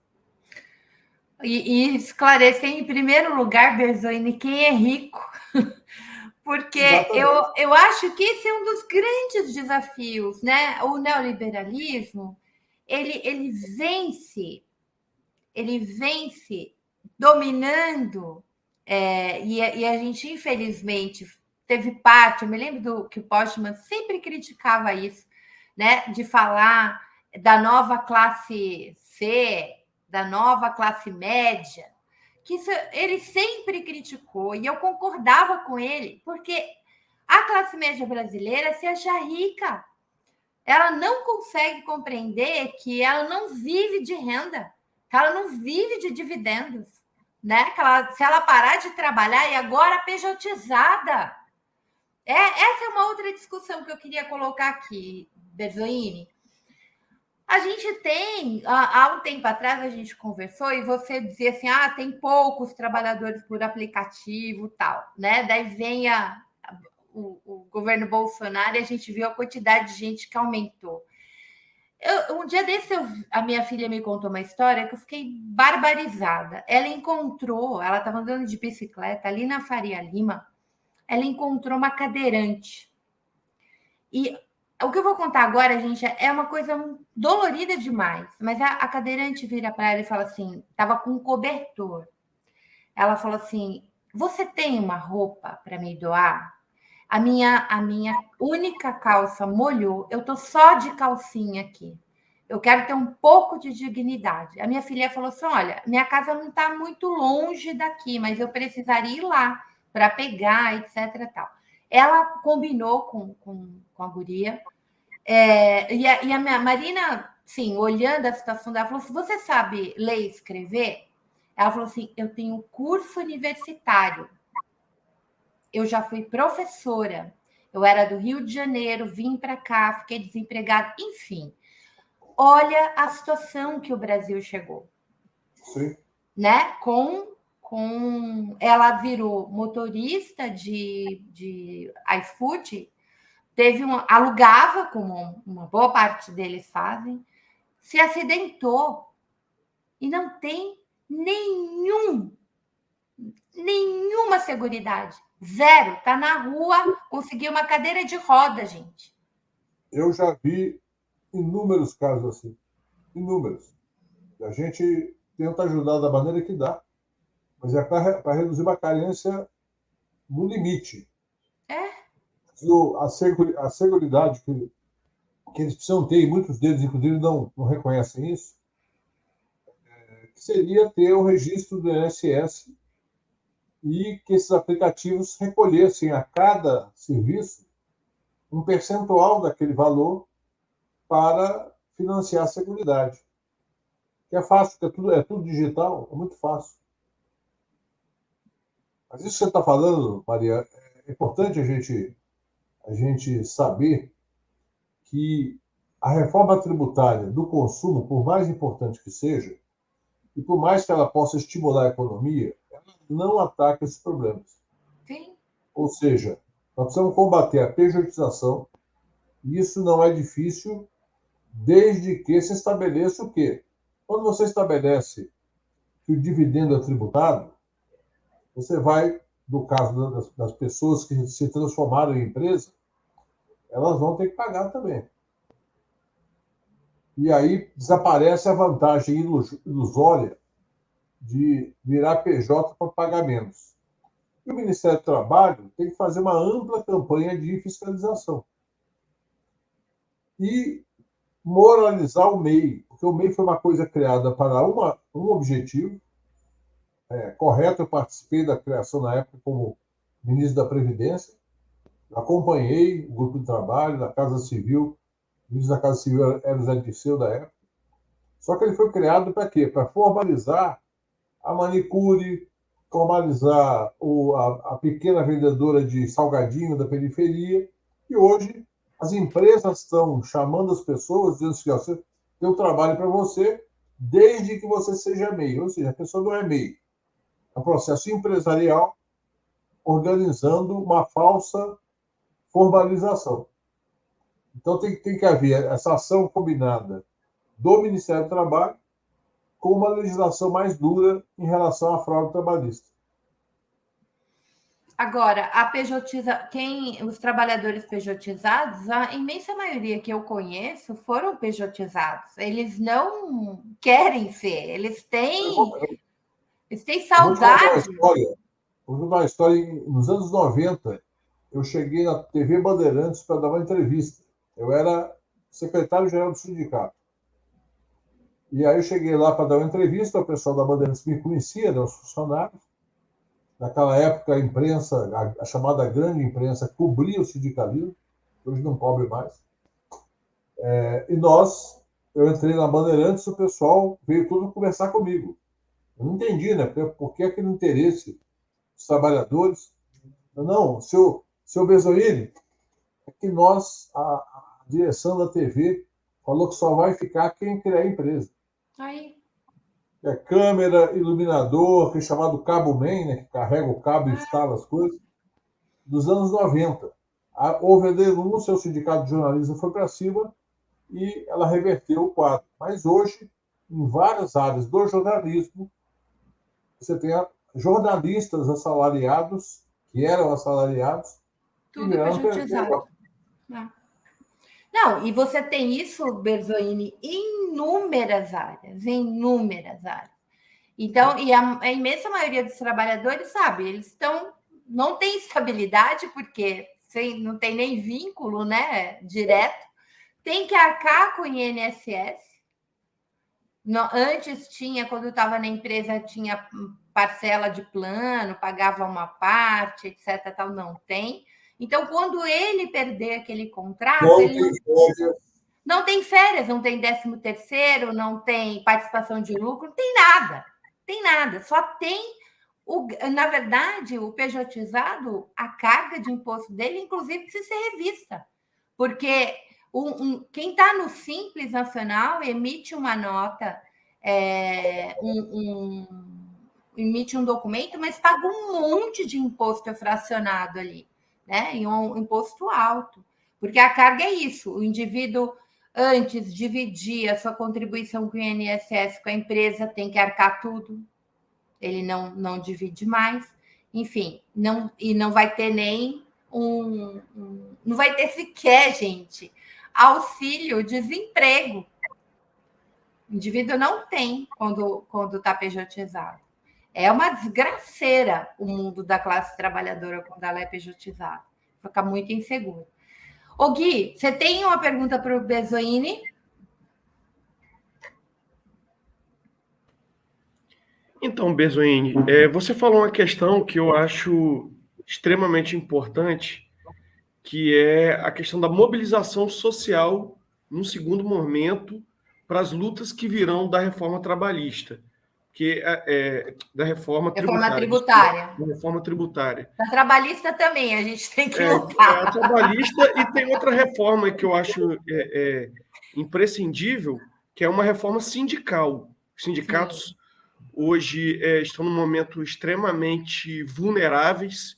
E esclarecer, em primeiro lugar, Berzoni, quem é rico. Porque eu acho que esse é um dos grandes desafios, né? O neoliberalismo, ele vence dominando, e a gente, infelizmente, teve parte, eu me lembro que o Postman sempre criticava isso, né? De falar da nova classe C, da nova classe média, que isso ele sempre criticou, e eu concordava com ele, porque a classe média brasileira se acha rica. Ela não consegue compreender que ela não vive de renda. que ela não vive de dividendos, né? Que ela, se ela parar de trabalhar e agora pejotizada. Essa é uma outra discussão que eu queria colocar aqui, Berzoini. A gente tem, há um tempo atrás a gente conversou e você dizia assim, tem poucos trabalhadores por aplicativo tal, né? Daí vem o governo Bolsonaro e a gente viu a quantidade de gente que aumentou. Um dia desse, a minha filha me contou uma história que eu fiquei barbarizada. Ela estava andando de bicicleta ali na Faria Lima, ela encontrou uma cadeirante. E o que eu vou contar agora, gente, é uma coisa dolorida demais. Mas a cadeirante vira para ela e fala assim: estava com um cobertor. Ela falou assim: você tem uma roupa para me doar? A minha única calça molhou, eu tô só de calcinha aqui. Eu quero ter um pouco de dignidade. A minha filha falou assim: olha, minha casa não está muito longe daqui, mas eu precisaria ir lá para pegar, etc. Tal. Ela combinou com a guria. E a minha Marina, sim, olhando a situação dela, falou assim: você sabe ler e escrever? Ela falou assim: eu tenho curso universitário. Eu já fui professora, eu era do Rio de Janeiro, vim para cá, fiquei desempregada, enfim. Olha a situação que o Brasil chegou. Sim. Né? Ela virou motorista de iFood, alugava, como uma boa parte deles fazem, se acidentou e não tem nenhuma seguridade. Zero. Está na rua, conseguiu uma cadeira de roda, gente. Eu já vi inúmeros casos assim. Inúmeros. A gente tenta ajudar da maneira que dá, mas é para reduzir uma carência no limite. A seguridade que eles precisam ter, e muitos deles, inclusive, não reconhecem isso, que seria ter o registro do INSS e que esses aplicativos recolhessem a cada serviço um percentual daquele valor para financiar a seguridade. Que é fácil, porque é tudo digital, é muito fácil. Mas isso que você está falando, Maria, é importante a gente saber que a reforma tributária do consumo, por mais importante que seja, e por mais que ela possa estimular a economia, ela não ataca esses problemas. Sim. Ou seja, nós precisamos combater a pejotização, e isso não é difícil, desde que se estabeleça o quê? Quando você estabelece que o dividendo é tributado, você vai, no caso das pessoas que se transformaram em empresa, elas vão ter que pagar também. E aí desaparece a vantagem ilusória de virar PJ para pagar menos. E o Ministério do Trabalho tem que fazer uma ampla campanha de fiscalização. E moralizar o MEI, porque o MEI foi uma coisa criada para um objetivo. Correto, eu participei da criação na época como ministro da Previdência, acompanhei o grupo de trabalho da Casa Civil, o ministro da Casa Civil era o Zé Dirceu da época. Só que ele foi criado para quê? Para formalizar a manicure, formalizar a pequena vendedora de salgadinho da periferia, e hoje as empresas estão chamando as pessoas, dizendo assim: você tem um trabalho para você, desde que você seja MEI. Ou seja, a pessoa não é MEI. É um processo empresarial organizando uma falsa formalização. Então, tem que haver essa ação combinada do Ministério do Trabalho com uma legislação mais dura em relação à fraude trabalhista. Agora, os trabalhadores pejotizados, a imensa maioria que eu conheço foram pejotizados. Eles não querem ser, eles têm saudade. Vou contar uma história. Nos anos 90, eu cheguei na TV Bandeirantes para dar uma entrevista. Eu era secretário-geral do sindicato. E aí eu cheguei lá para dar uma entrevista, o pessoal da Bandeirantes me conhecia, né, os funcionários. Naquela época, a imprensa, a chamada grande imprensa, cobria o sindicalismo, hoje não cobre mais. E nós eu entrei na Bandeirantes, o pessoal veio tudo conversar comigo. Eu não entendi, né? Por que aquele interesse dos trabalhadores? Não, seu Bezoini, é que a direção da TV, falou que só vai ficar quem criar a empresa. Aí. É câmera, iluminador, que é chamado Cabo Man, né? Que carrega o cabo e instala as coisas, dos anos 90. Houve a denúncia, o sindicato de jornalistas foi para cima e ela reverteu o quadro. Mas hoje, em várias áreas do jornalismo, você tem jornalistas assalariados, que eram assalariados, e Tudo viraram pejotizado. Não, e você tem isso, Berzoini, em inúmeras áreas, em inúmeras áreas. Então, e a imensa maioria dos trabalhadores, sabe, eles não tem estabilidade, porque não tem nem vínculo, né, direto, tem que arcar com o INSS. Antes tinha, quando estava na empresa, tinha parcela de plano, pagava uma parte, etc. Tal, não tem. Então, quando ele perder aquele contrato, não tem férias, não tem 13º, não tem participação de lucro, não tem nada. Tem nada, só tem na verdade, o pejotizado, a carga de imposto dele, inclusive, precisa ser revista, porque quem está no Simples Nacional emite uma nota, emite um documento, mas paga um monte de imposto fracionado ali, né? E um imposto alto, porque a carga é isso: o indivíduo, antes, dividia a sua contribuição com o INSS com a empresa, tem que arcar tudo, ele não divide mais, enfim, não vai ter nem não vai ter sequer, gente, auxílio-desemprego. O indivíduo não tem quando está pejotizado. É uma desgraceira o mundo da classe trabalhadora quando ela é pejotizada. Fica muito inseguro. Ô, Gui, você tem uma pergunta para o Bezoini? Então, Bezoini, você falou uma questão que eu acho extremamente importante, que é a questão da mobilização social num segundo momento para as lutas que virão da reforma trabalhista, que da reforma tributária. Da reforma tributária. Da trabalhista também, a gente tem que lutar. A trabalhista, e tem outra reforma que eu acho imprescindível, que é uma reforma sindical. Os sindicatos hoje estão num momento extremamente vulneráveis.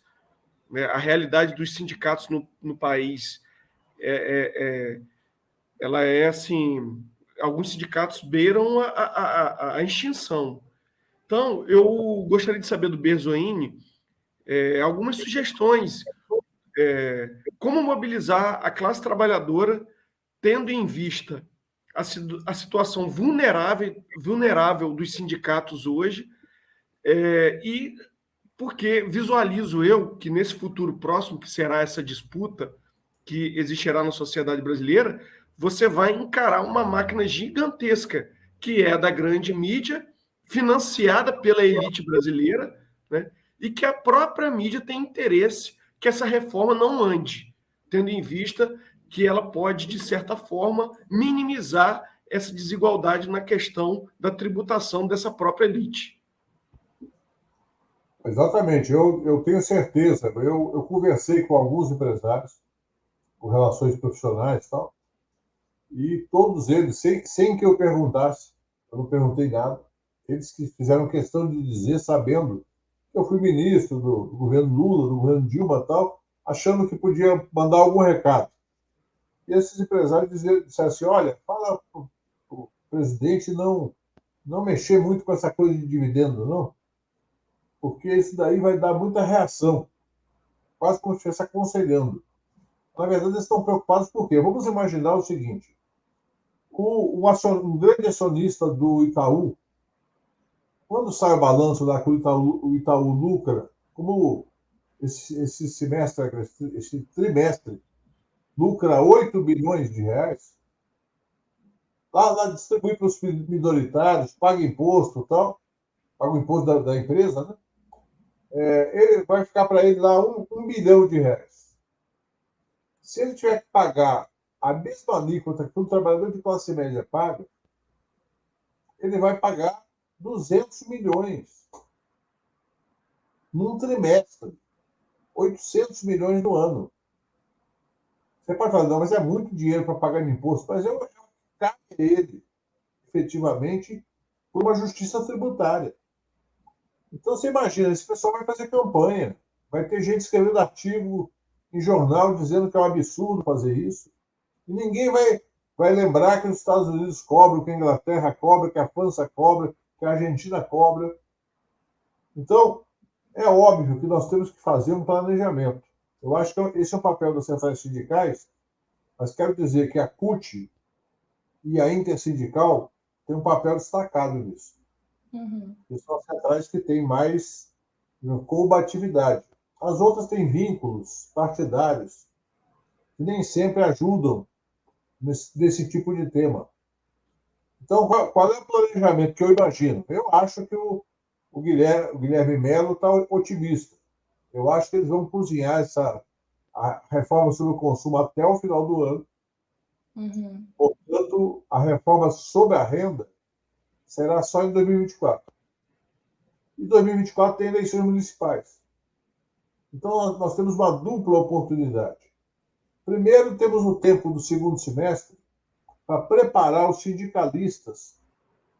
A realidade dos sindicatos no país ela é assim, alguns sindicatos beiram a extinção. Então, eu gostaria de saber do Bezoini algumas sugestões, como mobilizar a classe trabalhadora, tendo em vista a situação vulnerável dos sindicatos hoje, e porque visualizo eu que nesse futuro próximo, que será essa disputa que existirá na sociedade brasileira, você vai encarar uma máquina gigantesca, que é a da grande mídia, financiada pela elite brasileira, né? E que a própria mídia tem interesse que essa reforma não ande, tendo em vista que ela pode, de certa forma, minimizar essa desigualdade na questão da tributação dessa própria elite. Exatamente, eu tenho certeza. Eu conversei com alguns empresários, com relações profissionais e tal, e todos eles, sem que eu perguntasse, eu não perguntei nada, eles que fizeram questão de dizer, sabendo que eu fui ministro do governo Lula, do governo Dilma e tal, achando que podia mandar algum recado. E esses empresários disseram assim: olha, fala para o presidente não mexer muito com essa coisa de dividendo, não, porque isso daí vai dar muita reação, quase como se estivesse aconselhando. Na verdade, eles estão preocupados por quê? Vamos imaginar o seguinte: um grande acionista do Itaú, quando sai o balanço lá que o Itaú lucra, como esse semestre, esse trimestre, lucra 8 bilhões de reais, lá distribui para os minoritários, paga imposto e tal, paga o imposto da empresa, né? Ele vai ficar para ele lá 1 bilhão de reais. Se ele tiver que pagar a mesma alíquota que um trabalhador de classe média paga, ele vai pagar 200 milhões num trimestre, 800 milhões no ano. Você pode falar, não, mas é muito dinheiro para pagar de imposto, mas eu cabe a ele, efetivamente, por uma justiça tributária. Então, você imagina, esse pessoal vai fazer campanha, vai ter gente escrevendo artigo em jornal dizendo que é um absurdo fazer isso, e ninguém vai lembrar que os Estados Unidos cobram, que a Inglaterra cobra, que a França cobra, que a Argentina cobra. Então, é óbvio que nós temos que fazer um planejamento. Eu acho que esse é o papel das centrais sindicais, mas quero dizer que a CUT e a Intersindical têm um papel destacado nisso. Que são as centrais que têm mais combatividade. As outras têm vínculos partidários que nem sempre ajudam nesse tipo de tema. Então, qual é o planejamento que eu imagino? Eu acho que o Guilherme Melo está otimista. Eu acho que eles vão cozinhar a reforma sobre o consumo até o final do ano. Portanto, a reforma sobre a renda será só em 2024. Em 2024 tem eleições municipais. Então, nós temos uma dupla oportunidade. Primeiro, temos o tempo do segundo semestre para preparar os sindicalistas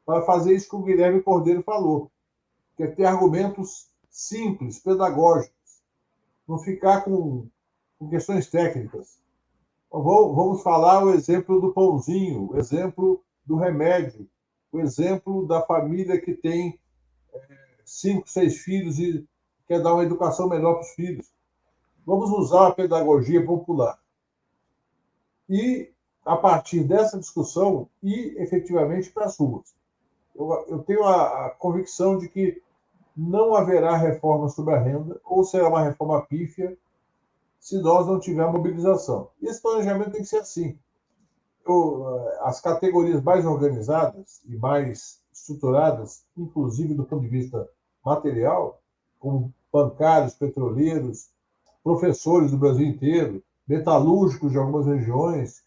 para fazer isso que o Guilherme Cordeiro falou, que é ter argumentos simples, pedagógicos, não ficar com questões técnicas. Vamos falar o exemplo do pãozinho, o exemplo do remédio, o exemplo da família que tem 5, 6 filhos e quer dar uma educação melhor para os filhos. Vamos usar a pedagogia popular. E, a partir dessa discussão, ir efetivamente para as ruas. Eu tenho a convicção de que não haverá reforma sobre a renda, ou será uma reforma pífia, se nós não tivermos mobilização. E esse planejamento tem que ser assim. As categorias mais organizadas e mais estruturadas, inclusive do ponto de vista material, como bancários, petroleiros, professores do Brasil inteiro, metalúrgicos de algumas regiões,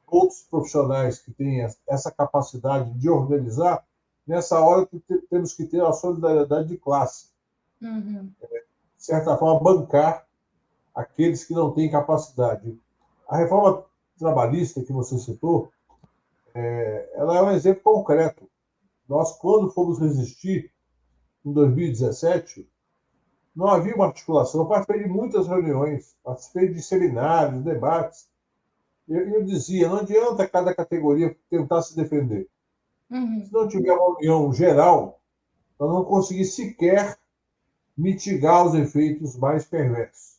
outros profissionais que têm essa capacidade de organizar, nessa hora temos que ter a solidariedade de classe. De certa forma, bancar aqueles que não têm capacidade. A reforma trabalhista que você citou, ela é um exemplo concreto. Nós, quando fomos resistir, em 2017, não havia uma articulação. Eu participei de muitas reuniões, participei de seminários, debates. Eu dizia, não adianta cada categoria tentar se defender. Se não tiver uma união geral, nós não conseguimos sequer mitigar os efeitos mais perversos.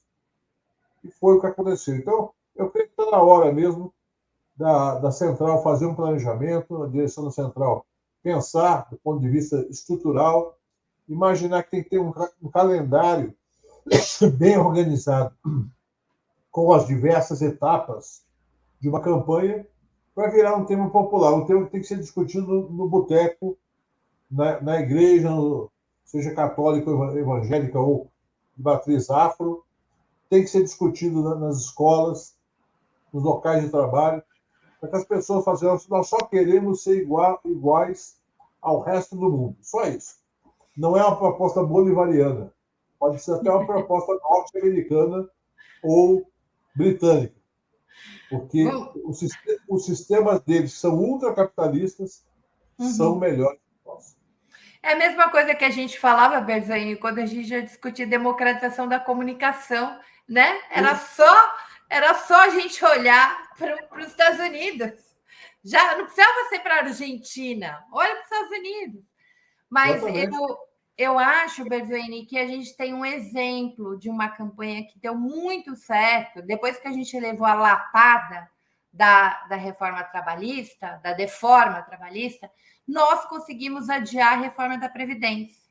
E foi o que aconteceu. Então, eu creio que está na hora mesmo da Central fazer um planejamento, a direção da Central pensar do ponto de vista estrutural, imaginar que tem que ter um calendário bem organizado, com as diversas etapas de uma campanha, vai virar um tema popular, um tema que tem que ser discutido no boteco, na igreja, seja católica, evangélica ou de matriz afro, tem que ser discutido nas escolas, nos locais de trabalho, para que as pessoas façam, nós só queremos ser iguais ao resto do mundo. Só isso. Não é uma proposta bolivariana. Pode ser até uma proposta norte-americana ou britânica. Porque os sistemas deles, que são ultracapitalistas, são melhores que nós. É a mesma coisa que a gente falava, Berzaini, quando a gente já discutia democratização da comunicação, né? Era só a gente olhar para os Estados Unidos. Já não precisava ser para a Argentina, olha para os Estados Unidos. Mas eu acho, Berzaini, que a gente tem um exemplo de uma campanha que deu muito certo, depois que a gente levou a lapada da reforma trabalhista, da deforma trabalhista, nós conseguimos adiar a reforma da Previdência.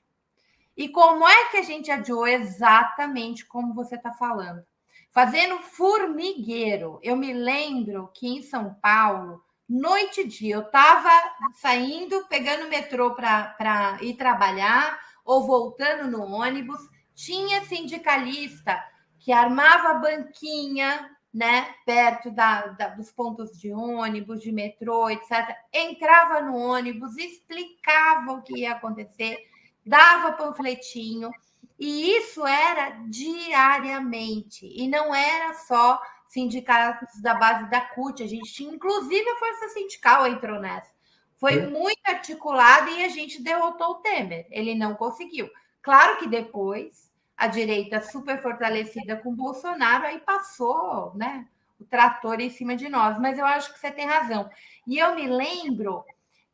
E como é que a gente adiou? Exatamente como você está falando. Fazendo formigueiro. Eu me lembro que em São Paulo, noite e dia, eu estava saindo, pegando o metrô para ir trabalhar ou voltando no ônibus, tinha sindicalista que armava banquinha né, perto dos pontos de ônibus, de metrô, etc., entrava no ônibus, explicava o que ia acontecer, dava panfletinho, e isso era diariamente, e não era só sindicatos da base da CUT, a gente tinha, inclusive, a Força Sindical entrou nessa. Foi muito articulado e a gente derrotou o Temer, ele não conseguiu. Claro que depois a direita super fortalecida com Bolsonaro, aí passou, né, o trator em cima de nós. Mas eu acho que você tem razão. E eu me lembro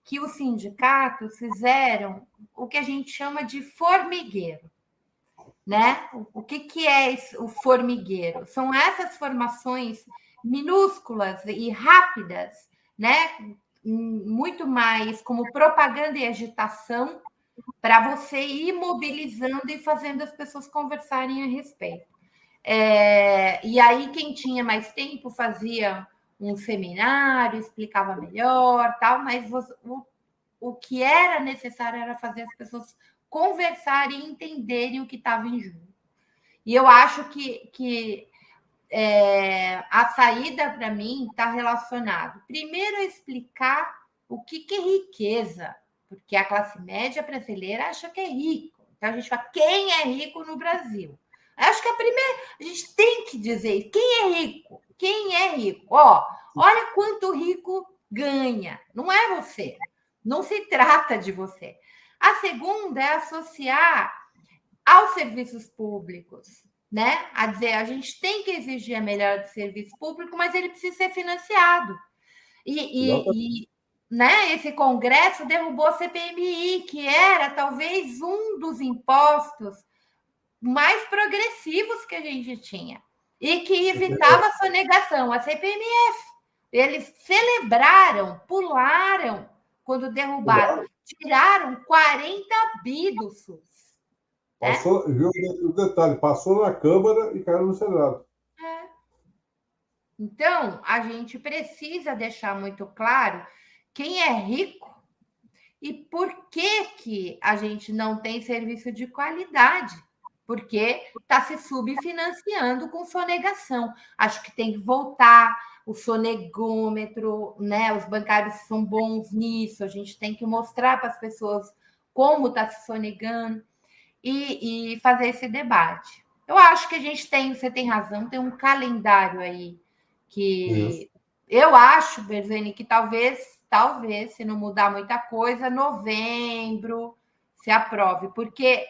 que os sindicatos fizeram o que a gente chama de formigueiro, né? O que é o formigueiro? São essas formações minúsculas e rápidas, né? Muito mais como propaganda e agitação, para você ir mobilizando e fazendo as pessoas conversarem a respeito. E aí, quem tinha mais tempo fazia um seminário, explicava melhor, tal, mas o que era necessário era fazer as pessoas conversarem e entenderem o que estava em jogo. E eu acho que a saída, para mim, está relacionado, primeiro, a explicar o que é riqueza, porque a classe média brasileira acha que é rico. Então, a gente fala, quem é rico no Brasil? Acho que a gente tem que dizer, quem é rico? Quem é rico? Olha quanto rico ganha. Não é você. Não se trata de você. A segunda é associar aos serviços públicos, né? A dizer, a gente tem que exigir a melhora do serviço público, mas ele precisa ser financiado. Né, esse Congresso derrubou a CPMI, que era talvez um dos impostos mais progressivos que a gente tinha e que evitava a sonegação, a CPMF. Eles celebraram, pularam quando derrubaram, tiraram 40 bi do SUS. Passou, viu o detalhe, passou na Câmara e caiu no Senado. Então, a gente precisa deixar muito claro quem é rico e por que a gente não tem serviço de qualidade. Porque está se subfinanciando com sonegação. Acho que tem que voltar o sonegômetro, né? Os bancários são bons nisso, a gente tem que mostrar para as pessoas como está se sonegando e fazer esse debate. Eu acho que a gente tem, você tem razão, tem um calendário aí que eu acho, Berzani, que talvez, se não mudar muita coisa, novembro se aprove, porque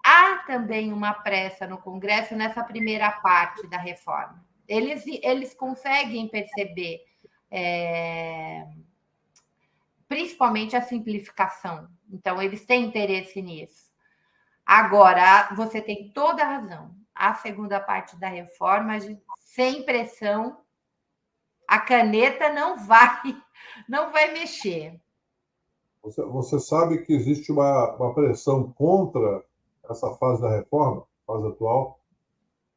há também uma pressa no Congresso nessa primeira parte da reforma. Eles conseguem perceber, principalmente a simplificação. Então, eles têm interesse nisso. Agora, você tem toda a razão. A segunda parte da reforma, sem pressão, a caneta não vai mexer. Você sabe que existe uma pressão contra essa fase da reforma, fase atual,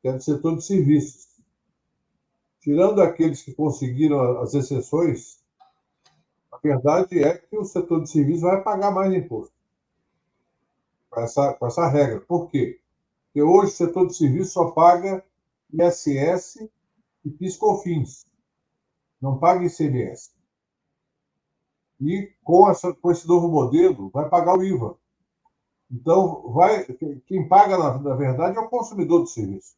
que é do setor de serviços. Tirando aqueles que conseguiram as exceções, a verdade é que o setor de serviços vai pagar mais imposto com essa regra. Por quê? Porque hoje o setor de serviços só paga ISS e PIS/COFINS, não paga ICMS. E com esse novo modelo, vai pagar o IVA. Então, quem paga, na verdade, é o consumidor do serviço,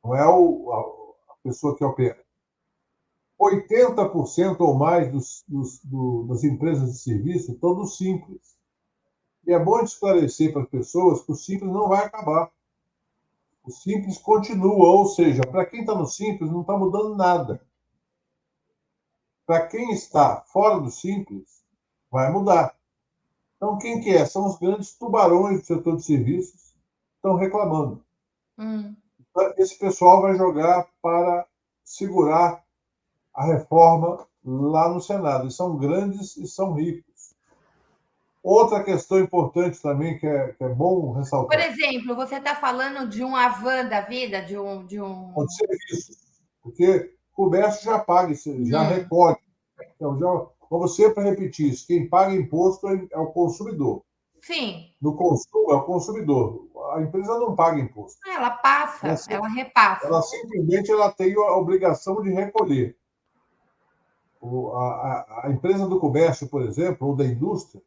não é a pessoa que opera. 80% ou mais das empresas de serviço estão no Simples. E é bom esclarecer para as pessoas que o Simples não vai acabar. O Simples continua, ou seja, para quem está no Simples não está mudando nada. Para quem está fora do Simples, vai mudar. Então, quem que é? São os grandes tubarões do setor de serviços que estão reclamando. Esse pessoal vai jogar para segurar a reforma lá no Senado. E são grandes e são ricos. Outra questão importante também que é bom ressaltar. Por exemplo, você está falando de um Avan da vida, de um... De serviços. Porque o comércio já paga, já recolhe. Então, vamos sempre repetir isso. Quem paga imposto é o consumidor. Sim. No consumo, é o consumidor. A empresa não paga imposto. Ela passa, ela repassa. Ela simplesmente tem a obrigação de recolher. A empresa do comércio, por exemplo, ou da indústria,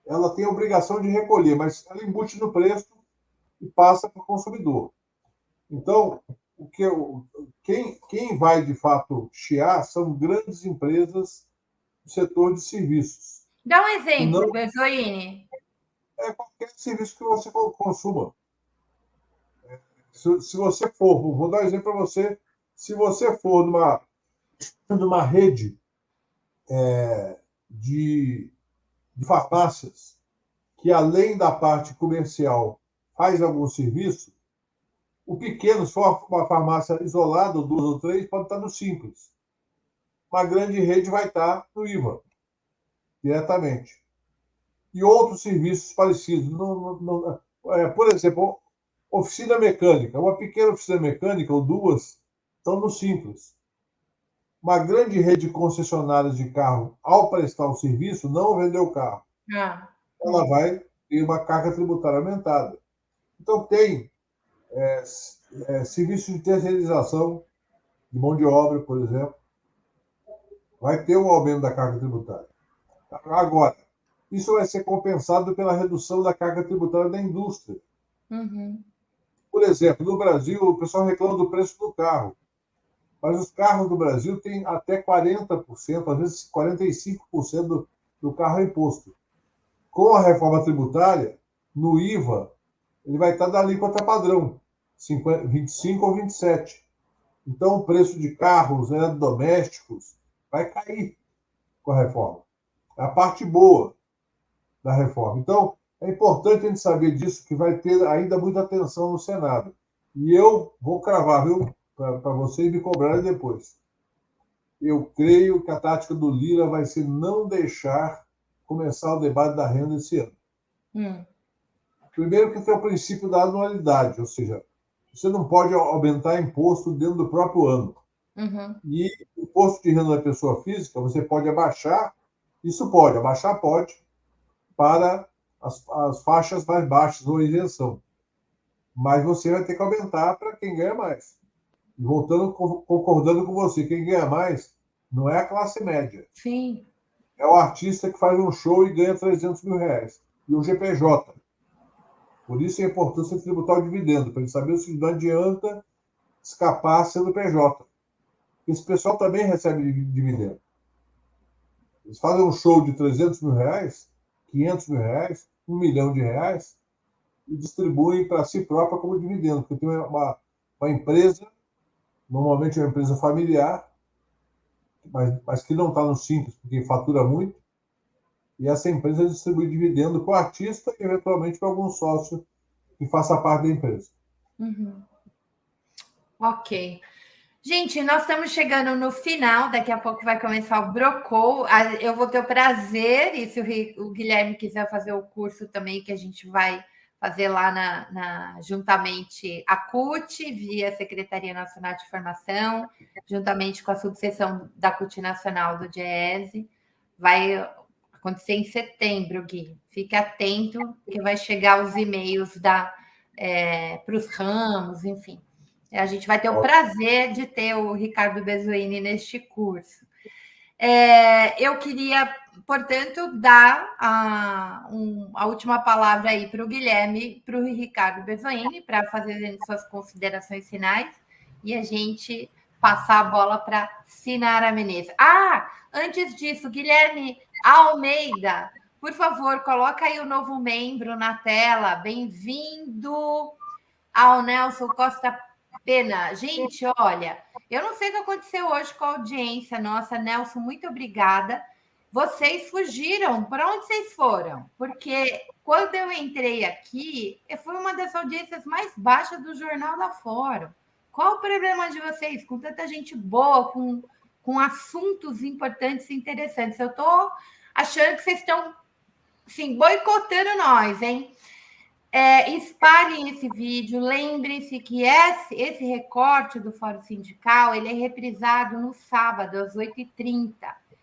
ela tem a obrigação de recolher, mas ela embute no preço e passa para o consumidor. Então, quem vai, de fato, chiar são grandes empresas do setor de serviços. Dá um exemplo, Não Berzoini. é qualquer serviço que você consuma. Se você for, vou dar um exemplo para você, se você for numa rede de farmácias que, além da parte comercial, faz algum serviço, o pequeno, se for uma farmácia isolada, ou 2 ou 3, pode estar no Simples. Uma grande rede vai estar no IVA, diretamente. E outros serviços parecidos. Por exemplo, oficina mecânica. Uma pequena oficina mecânica, ou 2, estão no Simples. Uma grande rede de concessionárias de carro, ao prestar o serviço, não vendeu o carro. Ela vai ter uma carga tributária aumentada. Então, tem serviços de terceirização de mão de obra, por exemplo, vai ter um aumento da carga tributária. Agora, isso vai ser compensado pela redução da carga tributária da indústria. Uhum. Por exemplo, no Brasil, o pessoal reclama do preço do carro, mas os carros do Brasil têm até 40%, às vezes 45% do carro é imposto. Com a reforma tributária, no IVA, ele vai estar da alíquota padrão, 25 ou 27%. Então, o preço de carros domésticos vai cair com a reforma. É a parte boa da reforma. Então, é importante a gente saber disso, que vai ter ainda muita atenção no Senado. E eu vou cravar, viu, para vocês me cobrarem depois. Eu creio que a tática do Lira vai ser não deixar começar o debate da renda esse ano. Primeiro que tem o princípio da anualidade, ou seja, você não pode aumentar imposto dentro do próprio ano. Uhum. E o imposto de renda da pessoa física, você pode abaixar, abaixar pode, para as faixas mais baixas ou isenção. Mas você vai ter que aumentar para quem ganha mais. E concordando com você, quem ganha mais não é a classe média. Sim. É o artista que faz um show e ganha 300 mil reais. E o GPJ. Por isso a importância de tributar o dividendo, para ele saber se não adianta escapar sendo PJ. Esse pessoal também recebe dividendo. Eles fazem um show de 300 mil reais, 500 mil reais, 1 milhão de reais, e distribuem para si própria como dividendo, porque tem uma empresa, normalmente é uma empresa familiar, mas que não está no Simples, porque fatura muito, e essa empresa distribui dividendo para o artista e, eventualmente, para algum sócio que faça parte da empresa. Uhum. Ok. Gente, nós estamos chegando no final, daqui a pouco vai começar o Brocou. Eu vou ter o prazer, e se o Guilherme quiser fazer o curso também, que a gente vai fazer lá juntamente a CUT, via Secretaria Nacional de Formação, juntamente com a subseção da CUT Nacional do DIEESE, vai acontecer em setembro, Gui. Fique atento, que vai chegar os e-mails para os ramos, enfim. A gente vai ter o prazer de ter o Ricardo Bezoini neste curso. Eu queria, portanto, dar a última palavra aí para o Guilherme, para o Ricardo Bezoini, para fazer suas considerações finais, e a gente passar a bola para Sinara Menezes. Antes disso, Guilherme Almeida, por favor, coloca aí o novo membro na tela. Bem-vindo ao Nelson Costa Pena. Gente, olha, eu não sei o que aconteceu hoje com a audiência nossa. Nelson, muito obrigada. Vocês fugiram. Para onde vocês foram? Porque quando eu entrei aqui, foi uma das audiências mais baixas do Jornal da Fórum. Qual o problema de vocês? Com tanta gente boa, com assuntos importantes e interessantes. Eu estou achando que vocês estão assim, boicotando nós, hein? Espalhem esse vídeo, lembrem-se que esse recorte do Fórum Sindical ele é reprisado no sábado, às 8h30.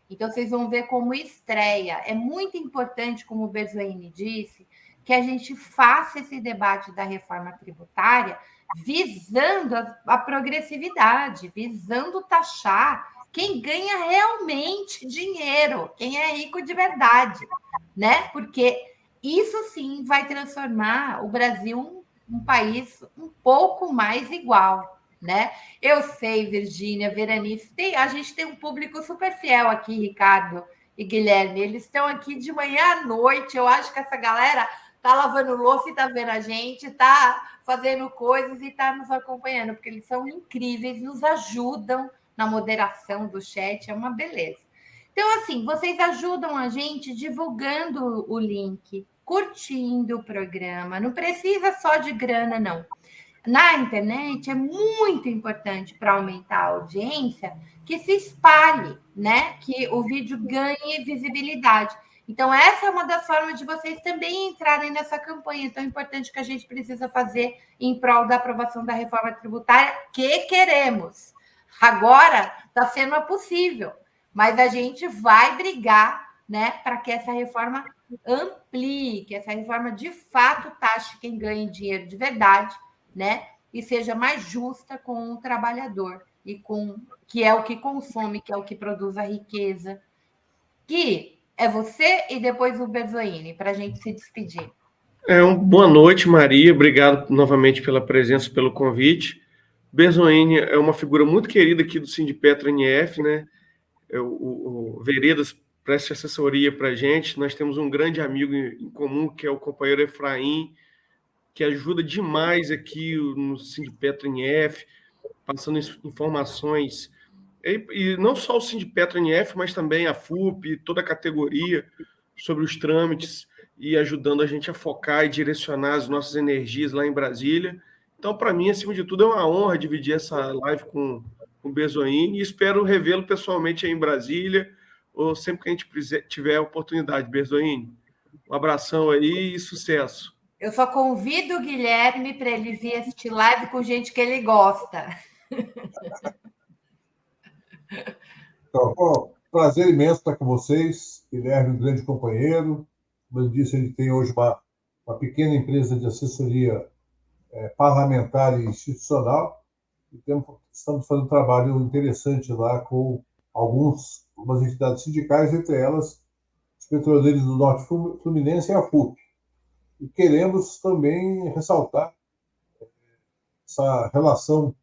Então, vocês vão ver como estreia. É muito importante, como o Bezoini disse, que a gente faça esse debate da reforma tributária visando a progressividade, visando taxar quem ganha realmente dinheiro, quem é rico de verdade, né? Porque isso sim vai transformar o Brasil um país um pouco mais igual, né? Eu sei, Virgínia, Veranice, a gente tem um público super fiel aqui, Ricardo e Guilherme. Eles estão aqui de manhã à noite. Eu acho que essa galera está lavando louça e está vendo a gente, está fazendo coisas e está nos acompanhando, porque eles são incríveis, nos ajudam na moderação do chat, é uma beleza. Então, assim, vocês ajudam a gente divulgando o link, curtindo o programa. Não precisa só de grana, não. Na internet é muito importante para aumentar a audiência que se espalhe, né? Que o vídeo ganhe visibilidade. Então, essa é uma das formas de vocês também entrarem nessa campanha tão importante que a gente precisa fazer em prol da aprovação da reforma tributária que queremos. Agora está sendo possível, mas a gente vai brigar, né, para que essa reforma amplie, que essa reforma de fato taxe quem ganha dinheiro de verdade, né, e seja mais justa com o trabalhador e com que é o que consome, que é o que produz a riqueza. Que é você e depois o Berzoini, para a gente se despedir. Boa noite, Maria. Obrigado novamente pela presença, pelo convite. Berzoini é uma figura muito querida aqui do Sindipetro NF, né? O Veredas presta assessoria para a gente. Nós temos um grande amigo em comum, que é o companheiro Efraim, que ajuda demais aqui no Sindipetro NF, passando informações. E não só o Sindipetro NF, mas também a FUP, toda a categoria sobre os trâmites e ajudando a gente a focar e direcionar as nossas energias lá em Brasília. Então, para mim, acima de tudo, é uma honra dividir essa live com o Berzoini e espero revê-lo pessoalmente aí em Brasília ou sempre que a gente tiver a oportunidade. Berzoini, um abração aí e sucesso. Eu só convido o Guilherme para ele vir assistir live com gente que ele gosta. Então, prazer imenso estar com vocês. Guilherme, um grande companheiro. Como eu disse, ele tem hoje uma pequena empresa de assessoria parlamentar e institucional. E estamos fazendo um trabalho interessante lá com algumas entidades sindicais, entre elas os petroleiros do Norte Fluminense e a FUP. E queremos também ressaltar essa relação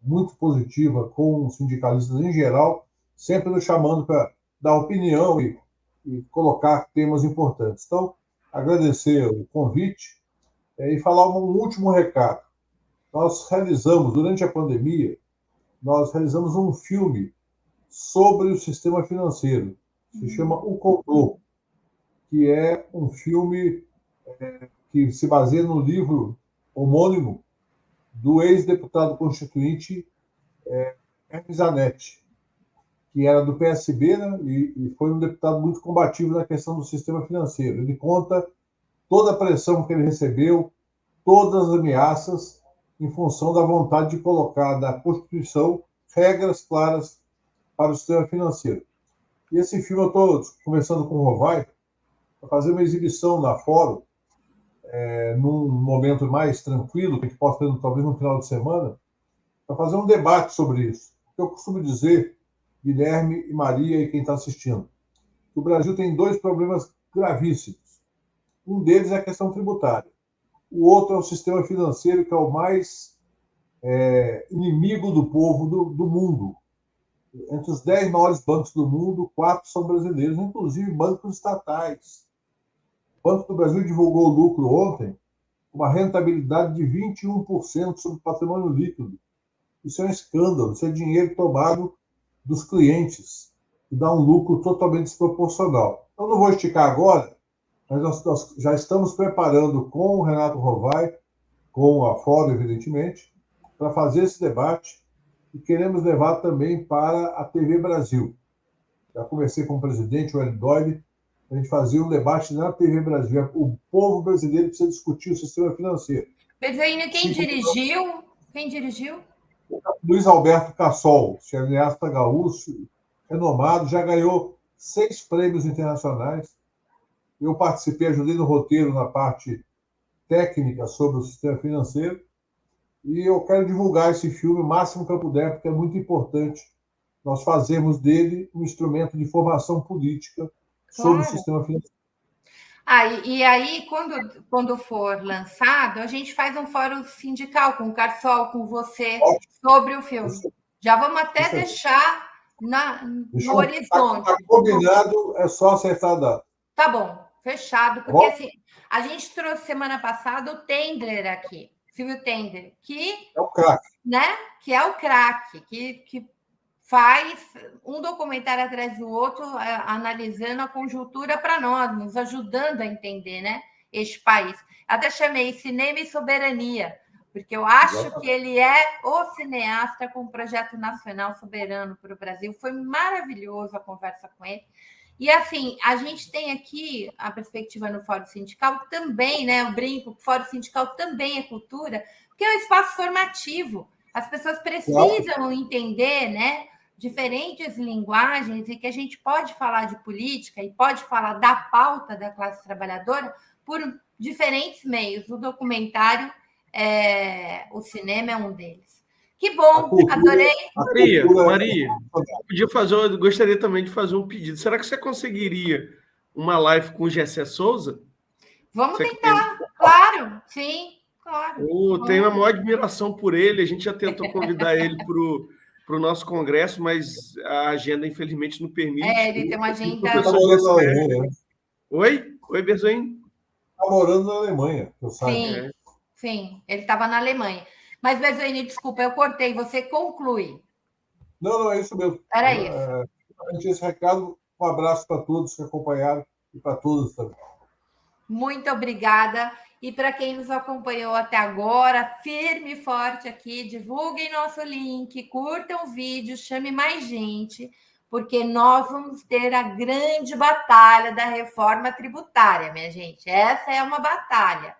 muito positiva com os sindicalistas em geral, sempre nos chamando para dar opinião e colocar temas importantes. Então, agradecer o convite e falar um último recado. Nós realizamos, durante a pandemia, um filme sobre o sistema financeiro. Se chama O Controle, que é um filme que se baseia no livro homônimo do ex-deputado constituinte Hermes Zanetti, que era do PSB, né, e foi um deputado muito combativo na questão do sistema financeiro. Ele conta toda a pressão que ele recebeu, todas as ameaças, em função da vontade de colocar na Constituição regras claras para o sistema financeiro. E esse filme eu estou conversando com o Rovai para fazer uma exibição na Fórum, num momento mais tranquilo, que a gente possa fazer talvez no final de semana, para fazer um debate sobre isso. Eu costumo dizer, Guilherme e Maria e quem está assistindo, que o Brasil tem dois problemas gravíssimos. Um deles é a questão tributária. O outro é o sistema financeiro, que é o mais inimigo do povo do mundo. Entre os 10 maiores bancos do mundo, 4 são brasileiros, inclusive bancos estatais. O Banco do Brasil divulgou o lucro ontem, uma rentabilidade de 21% sobre o patrimônio líquido. Isso é um escândalo, isso é dinheiro tomado dos clientes, que dá um lucro totalmente desproporcional. Eu não vou esticar agora, mas nós já estamos preparando com o Renato Rovai, com a Fórum, evidentemente, para fazer esse debate e queremos levar também para a TV Brasil. Já conversei com o presidente, o Hélio Doyle, para a gente fazer um debate na TV Brasil. O povo brasileiro precisa discutir o sistema financeiro. Berzoini, quem dirigiu? Luiz Alberto Cassol, cineasta gaúcho, renomado, já ganhou 6 prêmios internacionais. Eu participei, ajudei no roteiro na parte técnica sobre o sistema financeiro, e eu quero divulgar esse filme o máximo que eu puder, porque é muito importante nós fazermos dele um instrumento de formação política sobre o Claro. sistema financeiro. E aí, quando for lançado, a gente faz um fórum sindical com o Carsol, com você, sobre o filme. Já vamos até deixar no horizonte. Está combinado, é só acertar a data. Tá bom, fechado. Porque assim, a gente trouxe semana passada o Tendler aqui, Silvio Tendler, que é o craque. Né? Que é o craque, que faz um documentário atrás do outro, analisando a conjuntura para nós, nos ajudando a entender, né, este país. Até chamei Cinema e Soberania, porque eu acho que ele é o cineasta com um projeto nacional soberano para o Brasil. Foi maravilhoso a conversa com ele. E, assim, a gente tem aqui a perspectiva no Fórum Sindical também, né? Eu brinco, o Fórum Sindical também é cultura, porque é um espaço formativo. As pessoas precisam entender, né, diferentes linguagens e que a gente pode falar de política e pode falar da pauta da classe trabalhadora por diferentes meios. O documentário, o cinema é um deles. Que bom, adorei. Maria, gostaria também de fazer um pedido. Será que você conseguiria uma live com o Gessé Souza? Vamos tentar, claro, sim. Claro. Eu tenho a maior admiração por ele. A gente já tentou convidar ele para o nosso congresso, mas a agenda, infelizmente, não permite. Ele tem uma agenda. Oi, Berzoim? Está morando na Alemanha, eu saiba. Sim, ele estava na Alemanha. Mas, Berzoim, desculpa, eu cortei. Você conclui. Não, é isso mesmo. Era isso. Esse recado. Um abraço para todos que acompanharam e para todos também. Muito obrigada. E para quem nos acompanhou até agora, firme e forte aqui, divulguem nosso link, curtam o vídeo, chame mais gente, porque nós vamos ter a grande batalha da reforma tributária, minha gente. Essa é uma batalha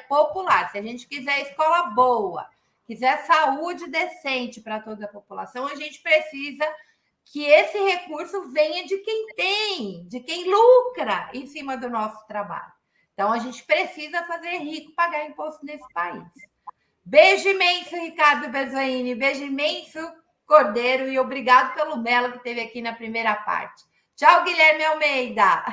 popular. Se a gente quiser escola boa, quiser saúde decente para toda a população, a gente precisa que esse recurso venha de quem tem, de quem lucra em cima do nosso trabalho. Então, a gente precisa fazer rico pagar imposto nesse país. Beijo imenso, Ricardo Berzoini. Beijo imenso, Cordeiro. E obrigado pelo Melo que esteve aqui na primeira parte. Tchau, Guilherme Almeida.